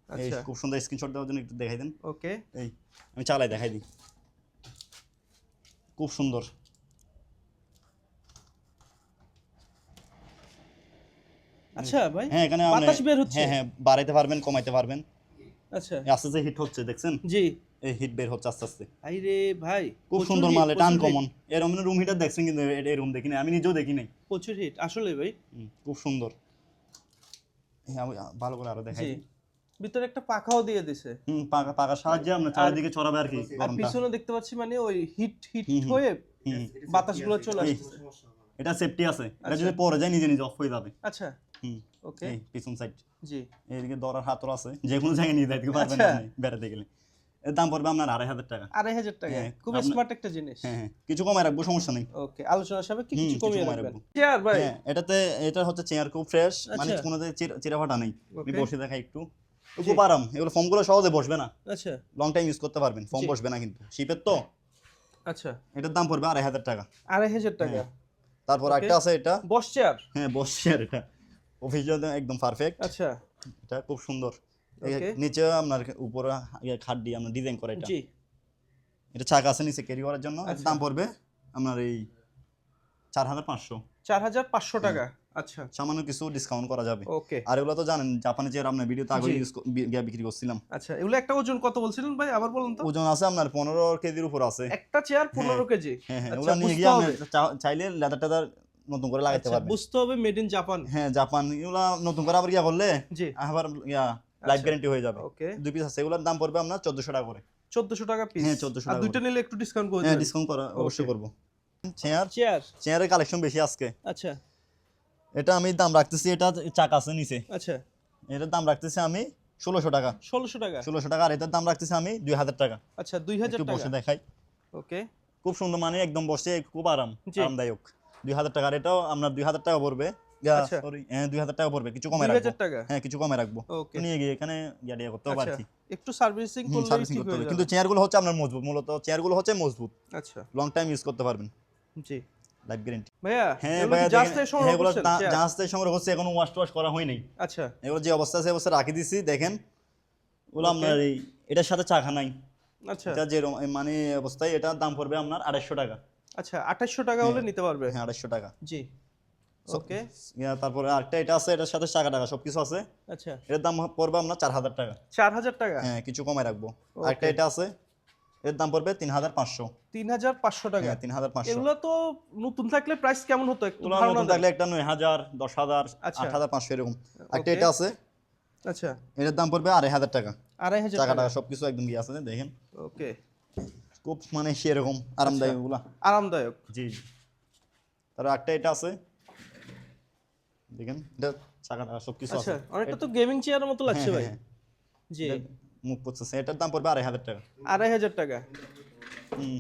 এই আচ্ছা খুব সুন্দর স্ক্রিনশট দেওয়ার জন্য একটু দেখাই দেন। ওকে এই আমি চালাই দেখাই দিই, খুব সুন্দর। আচ্ছা ভাই হ্যাঁ, এখানে আপনি বাতাস বের হচ্ছে। হ্যাঁ বাড়াইতে পারবেন, কমাইতে পারবেন। আচ্ছা আস্তে আস্তে হিট হচ্ছে, দেখছেন? জি এই হিট বের হচ্ছে আস্তে আস্তে। আইরে ভাই খুব সুন্দর মাল, এটা আনকমন। এরকম রুম হিটার দেখছেন কিন্তু এই রুম দেখি না, আমি নিজেও দেখি নাই। প্রচুর হিট আসলে ভাই। খুব সুন্দর। আমি ভালো করে আরো দেখাই জি দিই। ভিতরে একটা পাখাও দিয়ে দিছে। পাকার সাহায্যে আমরা চারিদিকে ছড়াবে আর কি আর গরমটা। পিছনে দেখতে পাচ্ছি মানে ওই হিট হয়ে বাতাসগুলো চলে আসছে। এটা সেফটি আছে, এটা যদি পরে যায় নিজে নিজে অফ হয়ে যাবে। আচ্ছা ওকে এই পিছন সাইড, জি এইদিকে দরার হাতও আছে, যে কোনো জায়গায় নিয়ে যাইতে পারবেন আচ্ছা। আপনি বেড়াতে গেলে। এর দাম পড়বে আপনার 2500 টাকা। 2500 টাকা। হ্যাঁ, খুব আপনার- স্মার্ট একটা জিনিস। হ্যাঁ, কিছু কমায় রাখবো, সমস্যা নেই। ওকে আলোচনা সাপেক্ষে কিছু কিছু কমিয়ে কমায় রাখবেন। রাখবো। চেয়ার ভাই হ্যাঁ, এটা হচ্ছে চেয়ার, খুব ফ্রেশ, মানে আচ্ছা। কোনো চিরা ফাটা নেই। আমি Okay. বসে দেখাই একটু, খুব আরাম। এগুলো ফোমগুলো সহজে বসবে না, আচ্ছা লং টাইম ইউজ করতে পারবেন। ফোম জি। বসবে না কিন্তু, শীতের তো। আচ্ছা এটার দাম পড়বে 2500 টাকা। 2500 টাকা। তারপর Okay. একটা আছে, এটা বস চেয়ার। হ্যাঁ বসছে, আর এটা অফিস জন্য একদম পারফেক্ট। আচ্ছা এটা খুব সুন্দর। Okay. নিচে আপনার উপরে খাট দিয়ে আমরা ডিজাইন করে এটা। জি এটা চাকা আছে নিচে ক্যারি করার জন্য। এর আচ্ছা। দাম পড়বে আপনার এই 4500। 4500 টাকা। আচ্ছা সামান্য কিছু ডিসকাউন্ট করা যাবে। ওকে আর এগুলো তো জানেন, জাপানি চেয়ার আপনার ভিডিওতে আগে জি। বিক্রি করছিলাম। আচ্ছা এগুলো একটা ওজন কত বলছিলেন ভাই আবার বলুন তো? ওজন আছে আপনার 15 কেজির উপর আছে। একটা চেয়ার 15 কেজি। হ্যাঁ, আচ্ছা, ওগুলো নিয়ে বুঝতে গিয়ে আপনি হবে। চাইলে লেদার টেদার নতুন করে লাগাইতে আচ্ছা, পারবেন। বুঝতে হবে মেড ইন জাপান। হ্যাঁ, জাপান এগুলা নতুন করে আবার করলে জি আবার লাইফ গ্যারান্টি হয়ে যাবে। ওকে 2 পিস আছে, এগুলোর দাম পড়বে আপনার 1400 টাকা করে। 1400 টাকা পিস। হ্যাঁ, 1400 আর টাকা দুইটা নিলে একটু ডিসকাউন্ট করে হ্যাঁ, দিবেন। ডিসকাউন্ট করা অবশ্যই করব। চেয়ার, চেয়ার চেয়ারের কালেকশন বেশি আজকে। আচ্ছা এটা আমি দাম রাখতেছি, এটা চাকা আছে নিচে, আচ্ছা এটার দাম রাখতেছি আমি 1600 টাকা। 1600 টাকা। 1600 টাকা। আর এটার দাম রাখতেছি আমি 2000 টাকা। আচ্ছা 2000 একটু টাকা। বসে দেখাই, ওকে খুব সুন্দর, মানে একদম বসে খুব জি। আরামদায়ক। 2000 টাকা। আর এটাও আপনার 2000 টাকা পড়বে। আচ্ছা। সরি, 2000 টাকা পড়বে, কিছু কমে 2000 রাখবো। টাকা। হ্যাঁ, কিছু কমে রাখবো। ওকে নিয়ে গিয়ে এখানে গাড়ি করতে হবে আর আচ্ছা কি। একটু সার্ভিসিং করলে সার্ভিসিং ঠিক করতে হয়ে হবে, যাবে। কিন্তু চেয়ারগুলো হচ্ছে আপনার মজবুত। মূলত চেয়ারগুলো হচ্ছে মজবুত, আচ্ছা লং টাইম ইউজ করতে পারবেন, জি লাইফ গ্যারান্টি। ভাইয়া হ্যাঁ এগুলো ভাইয়া, কি জাস্ট এর সংগ্রহ এগুলো করছেন? চেয়ার? জাহাজ থেকে সংগ্রহ হচ্ছে, এখনো ওয়াশ টোয়াশ করা হয়নি। আচ্ছা এগুলো যে অবস্থা আছে এই অবস্থা রাখি দিছি, দেখেন। ওগুলো আপনার এটার সাথে চাকা নাই, আচ্ছা এটা যে মানে অবস্থায়, এটার দাম পড়বে আপনার 250 টাকা। আচ্ছা 2800 টাকা হলে নিতে পারবে। হ্যাঁ, 250 টাকা। জি ওকে তারপরে আরেকটা এটা আছে, এটার সাথে চাকা টাকা সবকিছু আছে। আচ্ছা এর দাম পড়বে আপনার 4000 টাকা। 4000 টাকা। হ্যাঁ, কিছু কমায় রাখবো। আরেকটা এটা আছে, এর দাম পড়বে 3500। 3500 টাকা। হ্যাঁ, 3500। এগুলো তো নতুন থাকলে প্রাইস কেমন হতো একটু তোলা ধারণা নতুন দেন। থাকলে একটা 9000, 10000, আচ্ছা। 8500 এরকম। একটা Okay. এটা আছে, আচ্ছা এটার দাম পড়বে 2500 টাকা। 2500 চাকা টাকা। টাকা সবকিছু একদম গিয়ে আছে, দেখেন। ওকে খুব মানে সেরকম আরামদায়ক এগুলা। আরামদায়ক। জি জি। তার একটা এটা আছে, দেখেন, এটা চাকা টাকা সবকিছু আচ্ছা আছে। অনেকটা তো গেমিং চেয়ারের মতো লাগছে হ্যাঁ, ভাই। হ্যাঁ, জি মুখ পড়তেছে। এটার দাম পড়বে 2500 টাকা। 2500 টাকা। হুম।